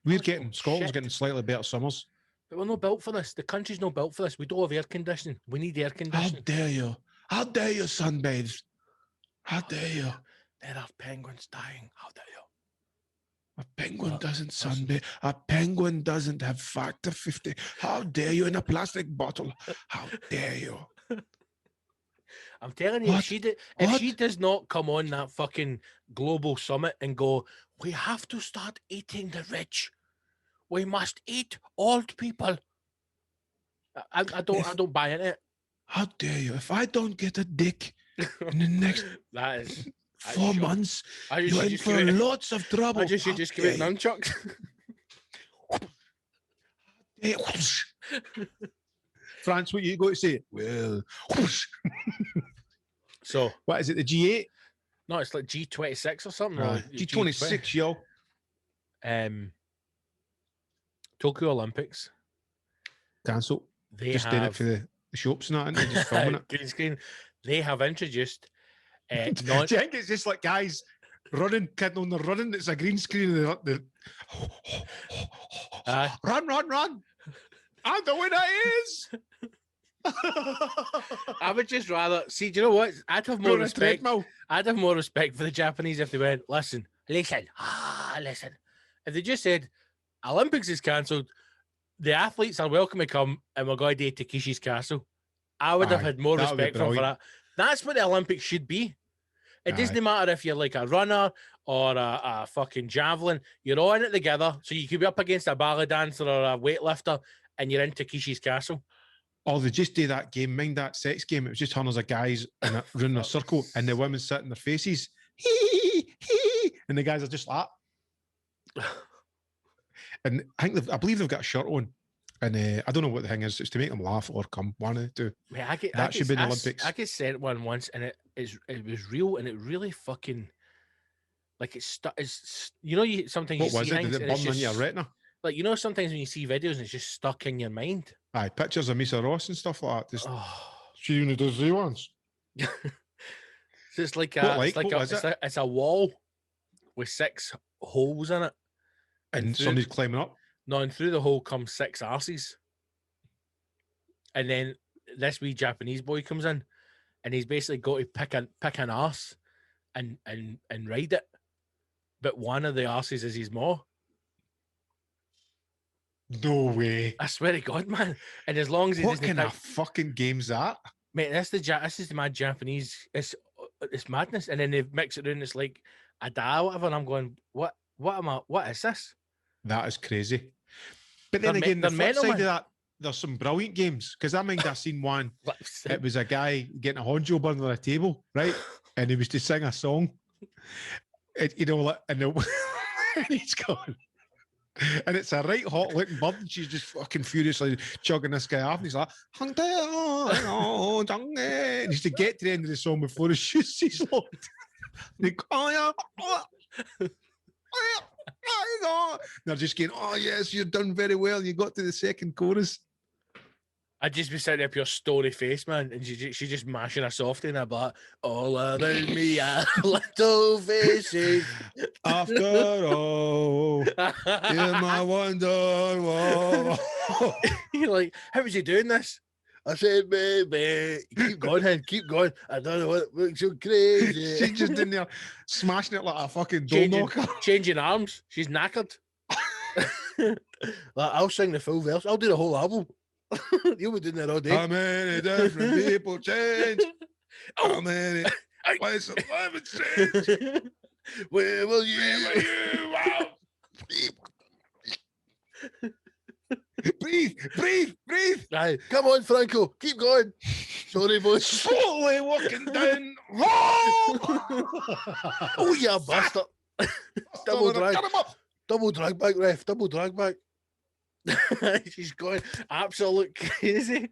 We're That's getting, no Scotland's shit. getting slightly better summers. But we're not built for this. The country's not built for this. We don't have air conditioning. We need air How conditioning. dare you? How dare you, sunbathe? How dare you? There are penguins dying. How dare you? A penguin Look, doesn't listen. sunbathe. A penguin doesn't have factor 50. How dare you in a plastic bottle? How dare you? I'm telling you, What? if she What? does not come on that fucking global summit and go, we have to start eating the rich. We must eat old people. I don't buy into it. How dare you? If I don't get a dick in the next That is 4 months, I you're in for lots of trouble. I just How just give it dare you? nunchucks. Hey, whoosh. France, what you got to say? Well, whoosh. So What is it? The G8? no, it's like G26 or something. or G26, yo. Tokyo Olympics. Cancel. They Just did it have for the shops and that, and just filming it. green screen. They have introduced Do you think it's just like guys running, kidding on the running? It's a green screen. And the run, run, run. And the winner is. I would just rather see. Do you know what? I'd have more Go on a respect. treadmill. I'd have more respect for the Japanese if they went, listen. Listen. If they just said, Olympics is cancelled, the athletes are welcome to come, and we're going to do Takeshi's Castle. I would have Aye, had more that would be respect for brilliant. that. That's what the Olympics should be. It Aye. doesn't matter if you're like a runner or a fucking javelin. You're all in it together, so you could be up against a ballet dancer or a weightlifter, and you're in Takeshi's Castle. Or they just do that game, mind that sex game. It was just hundreds of guys in a, running a circle, and the women sit in their faces. And the guys are just like that. And I believe they've got a shirt on. And I don't know what the thing is. It's to make them laugh or come. One of the two. Mate, That should be the Olympics. I get sent one once, and it was real, and it really fucking like it's you know, you sometimes What you was see it? things Did it and it's burn in your just retina? like, you know, sometimes when you see videos and it's just stuck in your mind. Aye, pictures of Misa Ross and stuff like that. Just, Oh. she only does the ones. So it's like it's a wall with 6 holes in it, And somebody's climbing up. no, and through the hole comes 6 arses, and then this wee Japanese boy comes in, and he's basically got to pick an arse and ride it, but one of the arses is his maw. No way. I swear to God, man. And as long as he What doesn't kind pick, of fucking game's that? mate, this is the mad Japanese. It's madness, and then they mix it in. It's like a da whatever, and I'm going, what is this? That is crazy. But then They're again, the they're flip mental, side of man. that, there's some brilliant games. Because I mind I seen one. It was a guy getting a honjo under a table, right? And he was to sing a song. You know, like, and he's going. And it's a right hot looking bird, and she's just fucking furiously chugging this guy off. And he's like, and he's to get to the end of the song before his shoes is locked. And they're just going, oh yes, you've done very well. You got to the second chorus. I'd just be sitting up your story face, man, and she's just mashing a softie, and I'd be like, all around me are little faces. After all, you're my wonderwall. You're like, how was he doing this? I said, baby, keep going, hen, keep going. I don't know what looks so crazy. She's just in there smashing it like a fucking door knocker. Changing arms. She's knackered. Like, I'll sing the full verse. I'll do the whole album. You'll be doing that all day. How many different people change? How many ways of life has changed? Where will you? Breathe. Aye. Come on, Franco. Keep going. Sorry, boys. Slowly walking down. Oh, yeah, bastard. Double drag. Get him up. Double drag back, ref. Double drag back. She's going absolute crazy.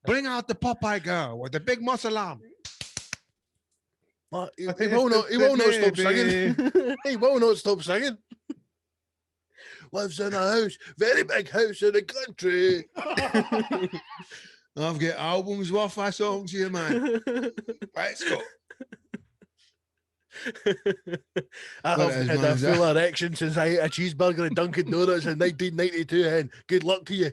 Bring out the Popeye girl with the big muscle arm. He will not stop singing. He will not stop singing. Lives in a house, very big house in the country. I've got albums worth of songs here, man. Let's go. I What it haven't is, had man, a is that- full erection since I ate a cheeseburger at Dunkin' Donuts in 1992, hen. Good luck to you.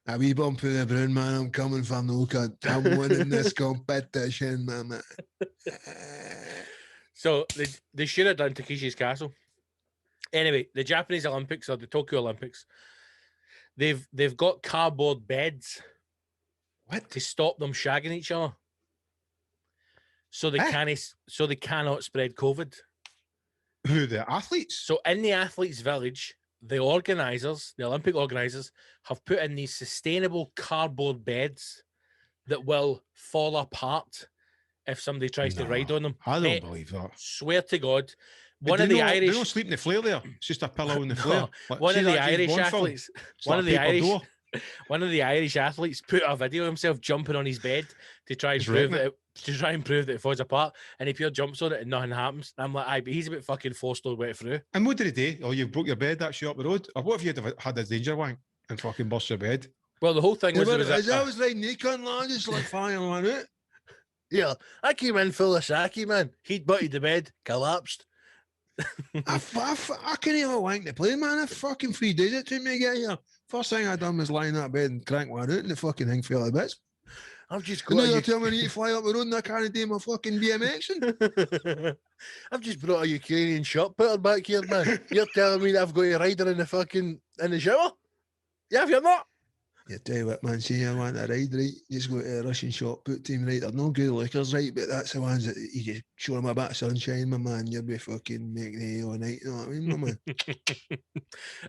A wee bump in the brown, man. I'm coming from no cunt. I'm winning this competition, man. So they should have done Takeshi's Castle. Anyway, the Japanese Olympics or the Tokyo Olympics, they've got cardboard beds What? to stop them shagging each other. So they cannot spread COVID. Who, the athletes? So in the athletes' village, the Olympic organisers, have put in these sustainable cardboard beds that will fall apart if somebody tries to ride on them. I don't Mate, believe that. swear to God, But one of the They Irish, don't sleep in the flare there. It's just a pillow in the No, flare. Like, one see of the that James Irish Bond film? athletes, It's one like of a the paper Irish, door. one of the Irish athletes put a video of himself jumping on his bed to try and He's prove wrecking that it falls apart, and he pure jumps on it and nothing happens. And I'm like, aye, but he's about fucking 4 stone wet through. And what did he do? Oh, you broke your bed, that's you up the road? Or what if you had a danger wank and fucking bust your bed? Well, the whole thing Yeah, was there but was as I was riding the cunt, man, just like fire on it. yeah, I came in full of sake, man. He'd butted the bed, collapsed. I couldn't even wank the plane, man. I fucking 3 days it took me to get here. First thing I done was lie in that bed and crank one out and the fucking thing fell to bits. I've just And got now a they're telling me I need to fly up the road and I can't do my fucking BMXing. I've just brought a Ukrainian shot putter back here, man. You're telling me that I've got a rider in the shower? Yeah, have you not? Yeah, tell you what, man, see you want to ride, right? Just go to a Russian shot put team, right? They're no good liquors, right? But that's the ones that you just show them a bit of sunshine, my man. You'll be fucking making hay all night, you know what I mean, my man?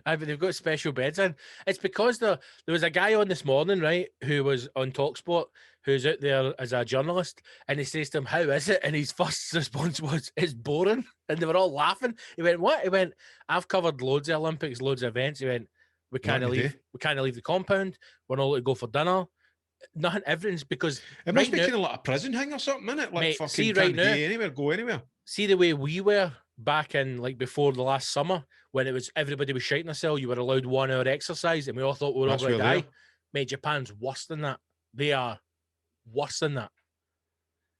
Aye, but they've got special beds in. It's because there was a guy on this morning, right, who was on TalkSport, who's out there as a journalist, and he says to him, "How is it?" And his first response was, "It's boring." And they were all laughing. He went, "What?" He went, "I've covered loads of Olympics, loads of events." He went, "We can't What did leave. they? We can't leave the compound. We're not allowed to go for dinner. Nothing. Everything's because It must right be now- kind of like a prison hang or something, innit? Like Mate, fucking see can't right now- go anywhere, go anywhere. see the way we were back in like before the last summer when it was everybody was shiting themselves. You were allowed 1 hour exercise, and we all thought we were That's all going to where they die. Mate, Japan's worse than that. They are worse than that.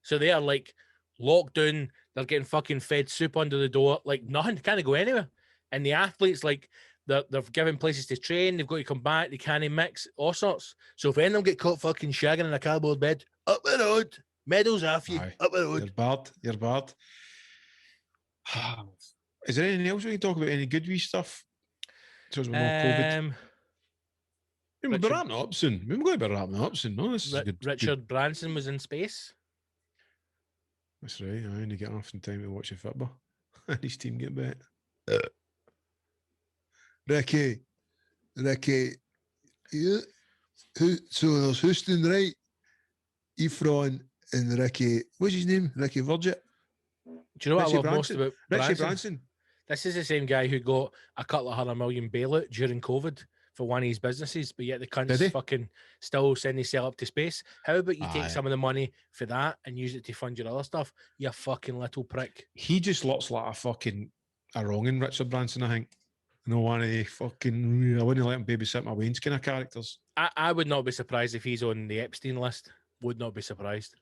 So they are like locked down. They're getting fucking fed soup under the door. Like nothing. Can't go anywhere. And the athletes, like they're given places to train. They've got to come back. They can't mix all sorts. So if any of them get caught fucking shagging in a cardboard bed, up the road, medals off you, Aye. up the road. You're bad. You're bad. Is there anything else we can talk about? Any good wee stuff? So it's more COVID. We'll be Richard- wrapping it up soon. We're going to be wrapping it up soon. No, this is good. Richard Branson was in space. That's right. I only get off in time to watch the football. And his team get back. Ricky, yeah. So there's Houston, right? Efron and Ricky. What's his name? Ricky Virgin. Do you know what Richie I love most Branson. about Richie Branson? Branson. This is the same guy who got a couple of $100 million bailout during COVID for one of his businesses, but yet the Did he? cunts fucking still send himself up to space. How about you take Aye. some of the money for that and use it to fund your other stuff? You fucking little prick. He just looks like a wronging Richard Branson, I think. No one of the fucking, I wouldn't let him babysit my Wayne's kind of characters. I would not be surprised if he's on the Epstein list. Would not be surprised.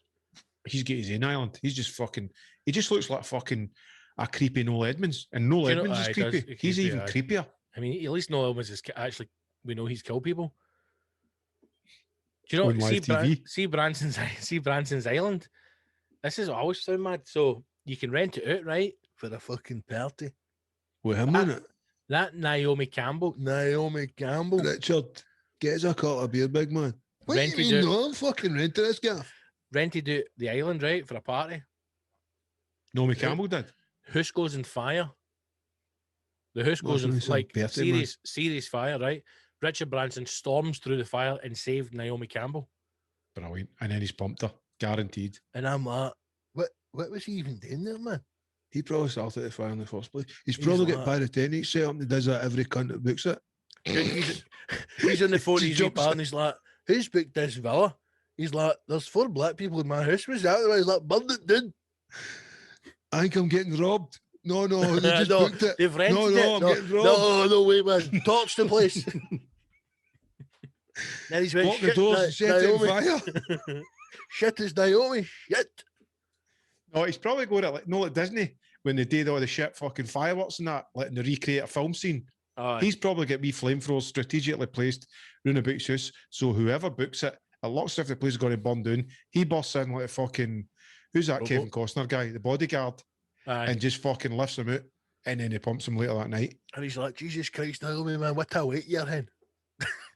He's got his own island. He's just fucking, he just looks like fucking a creepy Noel Edmonds. And Noel Do you know- Edmonds aye, is he does. creepy. He's Creepy, even aye. creepier. I mean, at least Noel Owens is actually, we know he's killed people. Do you know, On live TV. see Branson's Island? This is always so mad. So you can rent it out, right? For the fucking party. With him Ah. on it. That Naomi Campbell. Richard, get us a cup of beer, big man. What do Rented you mean, out- no? I'm fucking renting this guy. rented out the island, right, for a party. Naomi Campbell did. House goes on fire. The house goes on nice, like birthday, man. serious fire, right? Richard Branson storms through the fire and saved Naomi Campbell. Brilliant. And then he's pumped her. Guaranteed. And I'm like, what was he even doing there, man? He probably started the fire in the first place. He's He's probably got like- pyrotechnics set up and he does that every cunt that books it. He's on the phone to He his jumps pal and he's like, who's booked this villa? He's like, there's 4 black people in my house. Was that? He's like, burn it down. I think I'm getting robbed. No, they just No, booked it. They've rented No, it. I'm getting robbed. No way, man. Torch the place. Then he's went, Lock the shit, doors and set it on Naomi. fire. Shit is Naomi. Shit. No, he's probably going at Disney when they did all the shit fucking fireworks and that, letting they recreate a film scene. Oh, He's probably got wee flamethrowers strategically placed round about his house, so whoever books it, a lot of stuff the place is going to burn down. He busts in like a fucking, who's that Kevin Costner guy, the bodyguard, and just fucking lifts him out, and then he pumps him later that night. And he's like, Jesus Christ, Naomi, man, what a weight you're in.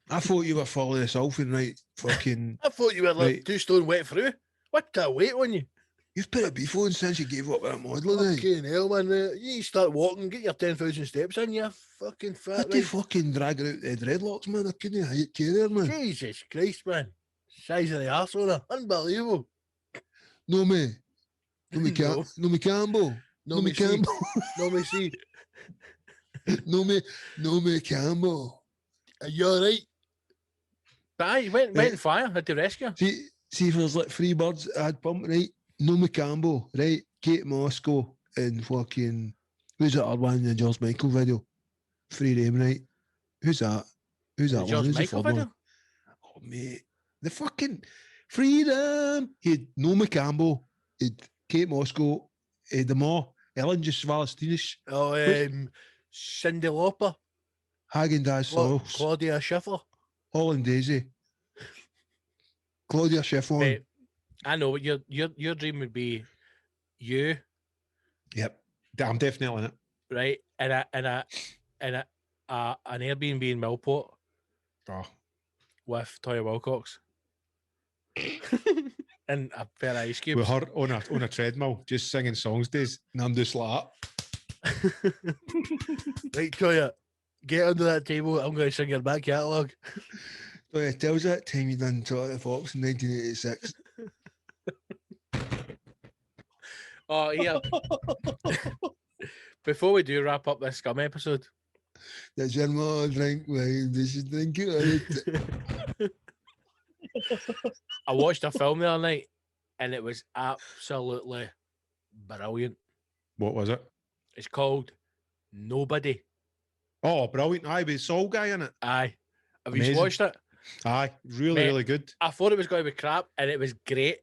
I thought you were following this off and right, fucking. I thought you were like right. 2 stone wet through. What a weight on you. You've put a beef on since you gave up with a modelling. Fucking hell, man. You start walking, get your 10,000 steps in, you fucking fat. I had to fucking drag her out the dreadlocks, man. I couldn't carry her, man. Jesus Christ, man. Size of the arse on her. Unbelievable. No, me. No, me, No. no, me Campbell. No, me Campbell. No, me see. No, me Campbell. Are you all right? Aye, went fire, had to rescue. See if there's like 3 birds I'd pump, right? Naomi Campbell, right? Kate Moscow and fucking, who's that other one in the George Michael video? 3 them, right? Who's that? Who's that George one? Who's Michael the third video? one? Oh, mate. The fucking freedom. He had Naomi Campbell, he had Kate Moscow, the Ma, Ellen Valentinis, Oh, Cyndi Lauper. Hagen-Dazs sauce, Claudia Schiffer. Holland Daisy, Claudia Schiffer. Mate, I know what your dream would be. You, Yep, I'm definitely in it. right, and an Airbnb in Millport Oh. with Toya Wilcox and a pair of ice cubes. With her on a treadmill, just singing songs days, and I'm just like, Right, Toya, get under that table. I'm going to sing your back catalogue. Toya, tell us that time you done Toy the Fox in 1986. Oh, yeah. Before we do wrap up this scum episode, That's your more drink wine, this is drink it. I watched a film the other night and it was absolutely brilliant. What was it? It's called Nobody. Oh, brilliant. Aye, with Soul Guy in it. Aye. Have you Amazing. watched it? Aye, really, Mate. really good. I thought it was going to be crap and it was great.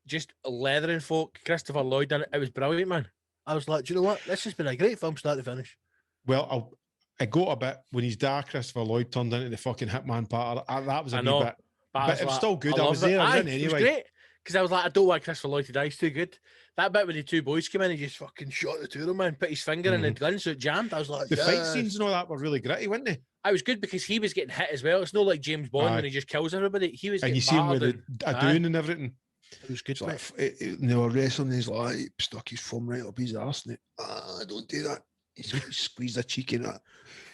Just leathering folk, Christopher Lloyd in it. It was brilliant, man. I was like, do you know what? This has been a great film start to finish. Well, I got a bit when his dad, Christopher Lloyd, turned into the fucking hitman part. That was a I wee know, bit. I But it was still good. I was loved it. there. I was Aye, in it was anyway. great. Because I was like, I don't want Christopher Lloyd to die. He's too good. That bit when the 2 boys came in and just fucking shot the 2 of them, man, put his finger in the gun so it jammed. I was like, The fight yes. scenes and all that were really gritty, weren't they? I was good because he was getting hit as well. It's not like James Bond Aye. when he just kills everybody. He was And getting you see him with battered the and- doing and everything. It was good. It's like, and they were wrestling, and he's like, he stuck his thumb right up his arse, and don't do that. He squeezed a cheek in it.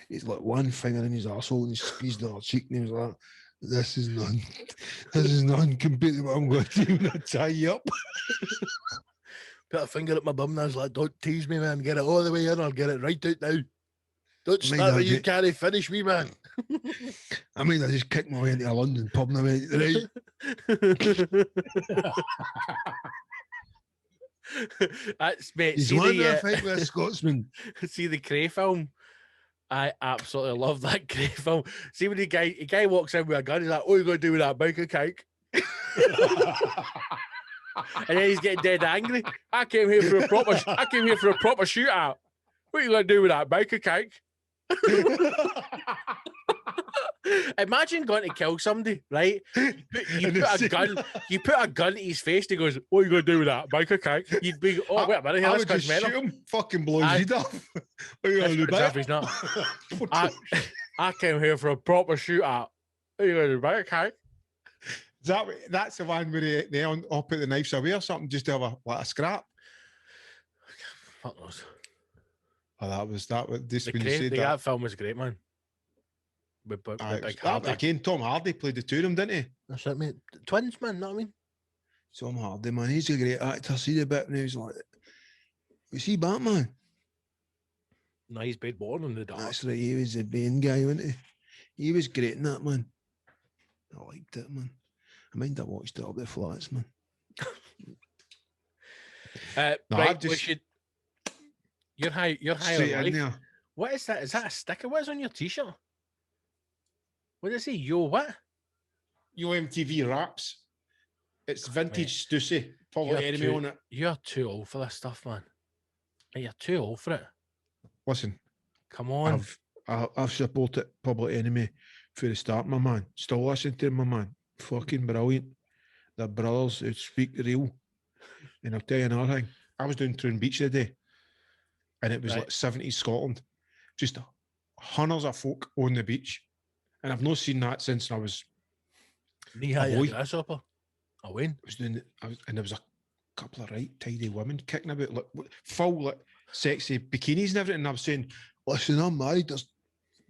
He's like 1 finger in his arsehole, and he squeezed the other cheek, and he was like, this is none compared to what I'm going to do when I tie you up. Put a finger at my bum and I was like, don't tease me, man. Get it all the way in. I'll get it right out now. Don't start where you can't finish me, man. I mean, I just kicked my way into a London pub and I went, right. That's mate. He's See won the, a fight with a Scotsman. see the Cray film. I absolutely love that Cray film. See when the guy walks in with a gun, he's like, "What are you going to do with that biker cake?" And then he's getting dead angry. I came here for a proper shootout. What are you going to do with that biker cake? Imagine going to kill somebody, right? You put a gun to his face. And he goes, "What are you going to do with that biker cake?" You'd be, "Oh, wait a minute, I here, would just shoot him, fucking blow his head off. What are you going to do about He's not. I came here for a proper shootout. What are you going to do about it, cake? That's the one where they all put the knives away or something just to have a scrap. Fuck knows. Oh, that was just The when you said that. that film was great, man. With Big Hardy. Again, Tom Hardy played the 2 of them, didn't he? That's it, mate. Twins, man, know what I mean? Tom Hardy, man, he's a great actor. See the bit when he was like, "We see Batman." No, he's been born in the dark. That's right, he was the Bane guy, wasn't he? He was great in that, man. I liked it, man. I mind I watched it up the flats, man. No, right, we should. You're high Straight on in life. there. What is that? Is that a sticker? What is on your t-shirt? What does it say? Yo, what? Yo MTV raps. It's vintage Stussy. Public Enemy on it. You're too old for this stuff, man. You're too old for it. Listen, Come on. I've supported Public Enemy from the start, my man. Still listen to them, my man. Fucking brilliant. They're brothers who speak real. And I'll tell you another thing. I was down Troon Beach the day, and it was like 70s Scotland. Just hundreds of folk on the beach. And I've not seen that since I was Knee-high grasshopper. I win. and there was a couple of right tidy women kicking about, like full, like sexy bikinis and everything. And I was saying, listen, I'm married.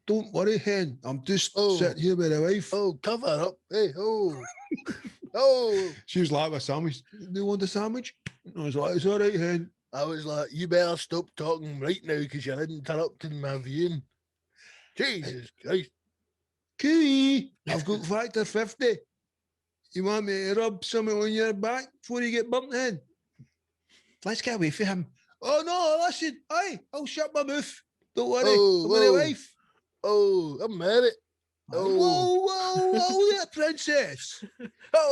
Don't worry, hen. I'm just sitting here with a wife. Oh, cover up. Hey, oh. Oh. She was like, with a sandwich. Do you want a sandwich? I was like, it's all right, hen. I was like, you better stop talking right now because you're interrupting my viewing. Jesus Christ. Cooey, I've got factor 50. You want me to rub something on your back before you get burnt in? Let's get away from him. Oh, no, listen. Aye, I'll shut my mouth. Don't worry. I'm with a wife. Oh, I'm married. Oh. Whoa, there, princess.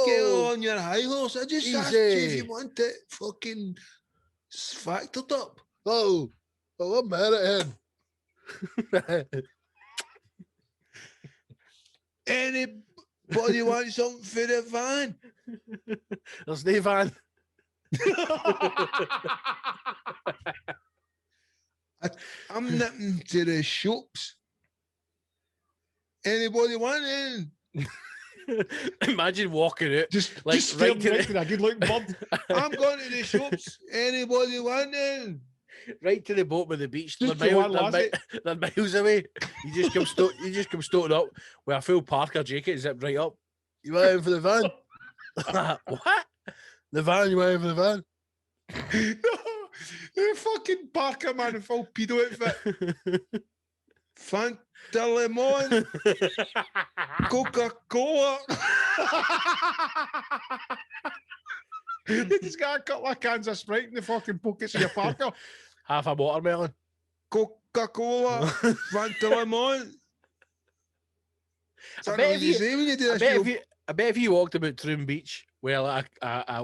Get on your high horse. I just asked you if you want it fucking factored up. Oh, I'm married him. Anybody want something for the van? There's no van. I'm nipping to the shops. Anybody want in? Imagine walking out. Just right to a good looking bird. I'm going to the shops. Anybody want in? Right to the boat by the beach. Just They're miles away. You just come stoating up with a full Parker jacket, zip right up. You want in for the van? What? The van, you want in for the van? The fucking Parker man in full pedo outfit. Fanta Lemon. Coca-Cola. They just got a couple of cans of Sprite in the fucking pockets of your Parker. Half a watermelon. Coca-Cola. Fanta Lemon. I bet if you walked about Troon Beach with like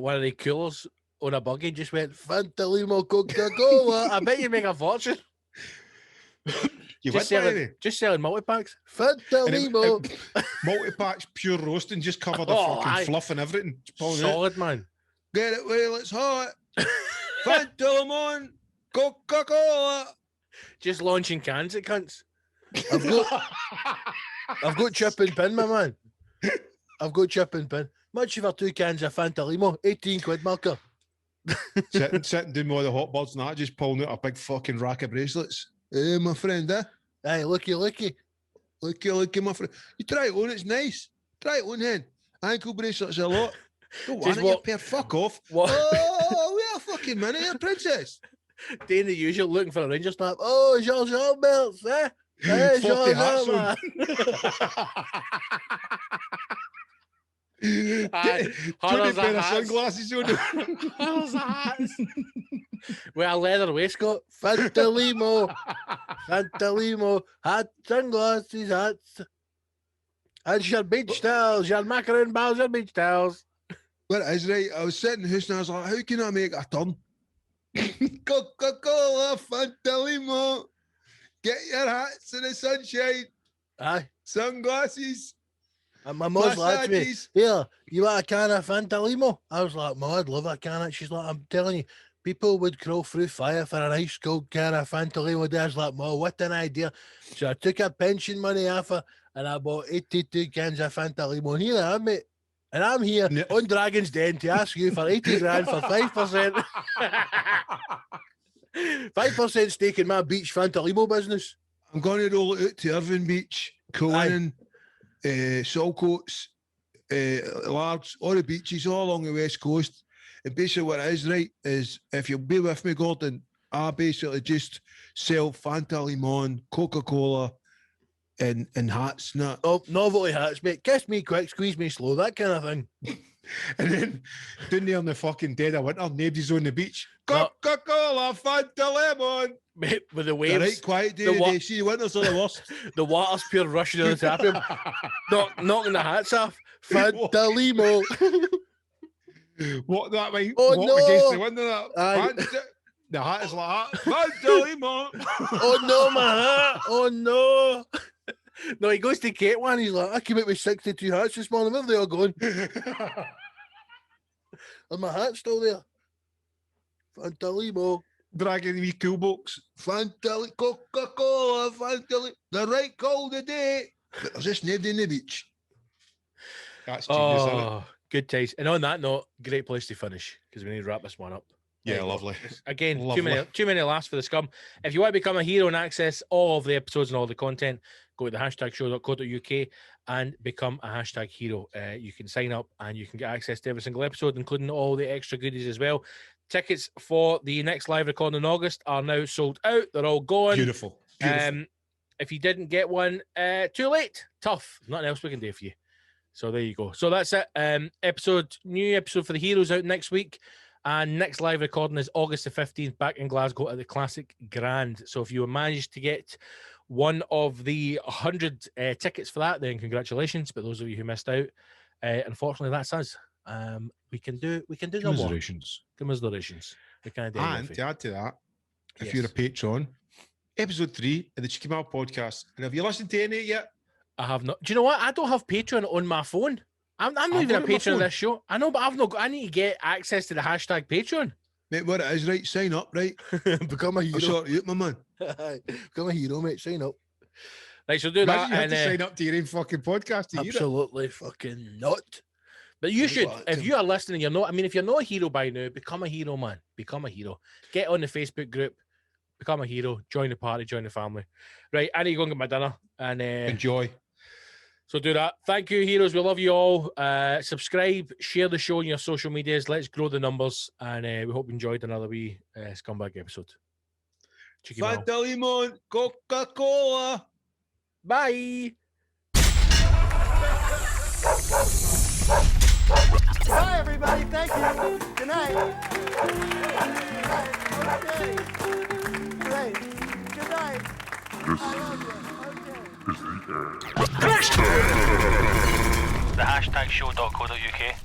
one of the coolers on a buggy and just went Fanta Limo Coca-Cola, I bet you'd make a fortune. Just selling multi-packs. Fanta Limo. Multi-packs, pure roasting, just covered the fucking fluff and everything. Solid, man. Get it while it's hot. Fanta Lemon, Coca-Cola. Just launching cans at cunts. I've got chip and pin, my man. I've got chip and pin. Much for 2 cans of Fanta Limo, 18 quid marker. sitting doing all the hot birds and that, just pulling out a big fucking rack of bracelets. Hey, my friend, Hey, looky. Looky, my friend. You try it on, it's nice. Try it on, hen. Ankle bracelets a lot. Don't want it, you pair, fuck off. What? Oh, wait a fucking minute here, princess. Doing the usual, looking for a ranger snap. Oh, George Alberts, eh? Hey, 40 George hats on. Aye, 20 pair of hats. sunglasses on. Hundreds of hats. With a leather waistcoat. Fanta Limo, hat, sunglasses, hats. And your beach towels, your macaron balls, your beach towels. Well, it is right. I was sitting in the house and I was like, how can I make a turn? Coca-Cola, Fanta Limo. Get your hats in the sunshine. Aye. Sunglasses. And my mum's like to me, here, you want a can of Fanta Limo? I was like, Mum, I'd love a can. She's like, I'm telling you, people would crawl through fire for a nice cold can of Fanta Limo. I was like, Mum, what an idea. So I took her pension money off her and I bought 82 cans of Fanta Limo. And here I am, mate. And I'm here on Dragon's Den to ask you for 80 grand for 5%. 5% stake in my beach Fanta Limo business. I'm going to roll it out to Irvine Beach, Conan, Saltcoats, Largs, all the beaches all along the west coast. And basically what it is, right, is if you'll be with me, Gordon, I basically just sell Fanta Limon, Coca-Cola, and hats. Oh, novelty hats, mate. Kiss me quick, squeeze me slow, that kind of thing. And then down there in the fucking dead of winter, nobody's on the beach. Coca-Cola, Fanta Lemon. Mate, with the waves. Right, quiet day today. See, the winters are the worst. The water's pure rushing on the tap of him. Knocking the hats off. Fanta Limo. What that mean? Oh, Walk no. against the window. That Aye. the hat is like that. Fantalimo. Oh no, my hat! Oh no! No, he goes to get one. He's like, I came out with 62 hats this morning. Where are they all going? And my hat's still there. Fantalimo. Dragging the wee cool box. Fantali, Coca-Cola, Fantali. The right call today. But there's just nobody in the beach. That's genius, isn't it? Oh, good taste. And on that note, great place to finish because we need to wrap this one up. There Yeah, you go. lovely. Again, Lovely. too many laughs for the scum. If you want to become a hero and access all of the episodes and all the content, go to the hashtagshow.co.uk and become a hashtag hero. You can sign up and you can get access to every single episode, including all the extra goodies as well. Tickets for the next live recording in August are now sold out. They're all gone. Beautiful. Beautiful. If you didn't get one, too late. Tough. Nothing else we can do for you. So there you go. So that's it. New episode for the heroes out next week. And next live recording is August the 15th back in Glasgow at the Classic Grand. So if you managed to get one of the 100 tickets for that, then congratulations. But those of you who missed out, unfortunately, that's us. We can do no more. Commiserations. Commiserations. We can't do And anything. to add to that, if Yes. you're a patron, episode 3 of the Cheeky Mal podcast. And have you listened to any yet? I have not. Do you know what? I don't have Patreon on my phone. I'm not I've even a got it on my patron of phone. this show. I know, but I've not got. I need to get access to the hashtag Patreon. Mate, what it is, right? Sign up, right? Become a I'll hero. sort you out, my man. Become a hero, mate. Sign up. Right, so do Imagine that. you have And, to sign up to your own fucking podcast to hear it. Absolutely fucking not. but you That's should, what- if you are listening, you're not. I mean, if you're not a hero by now, become a hero, man. Become a hero. Get on the Facebook group. Become a hero. Join the party. Join the family. Right, I need to go and get my dinner. And Enjoy. so do that. Thank you, heroes. We love you all. Subscribe, share the show on your social medias. Let's grow the numbers. And we hope you enjoyed another wee scumbag episode. Cheeky Mal. Fanta Limon, Coca-Cola. Bye. Bye, everybody. Thank you. Good night. Okay. Great. Good night. I love you. Okay. The hashtag show.co.uk.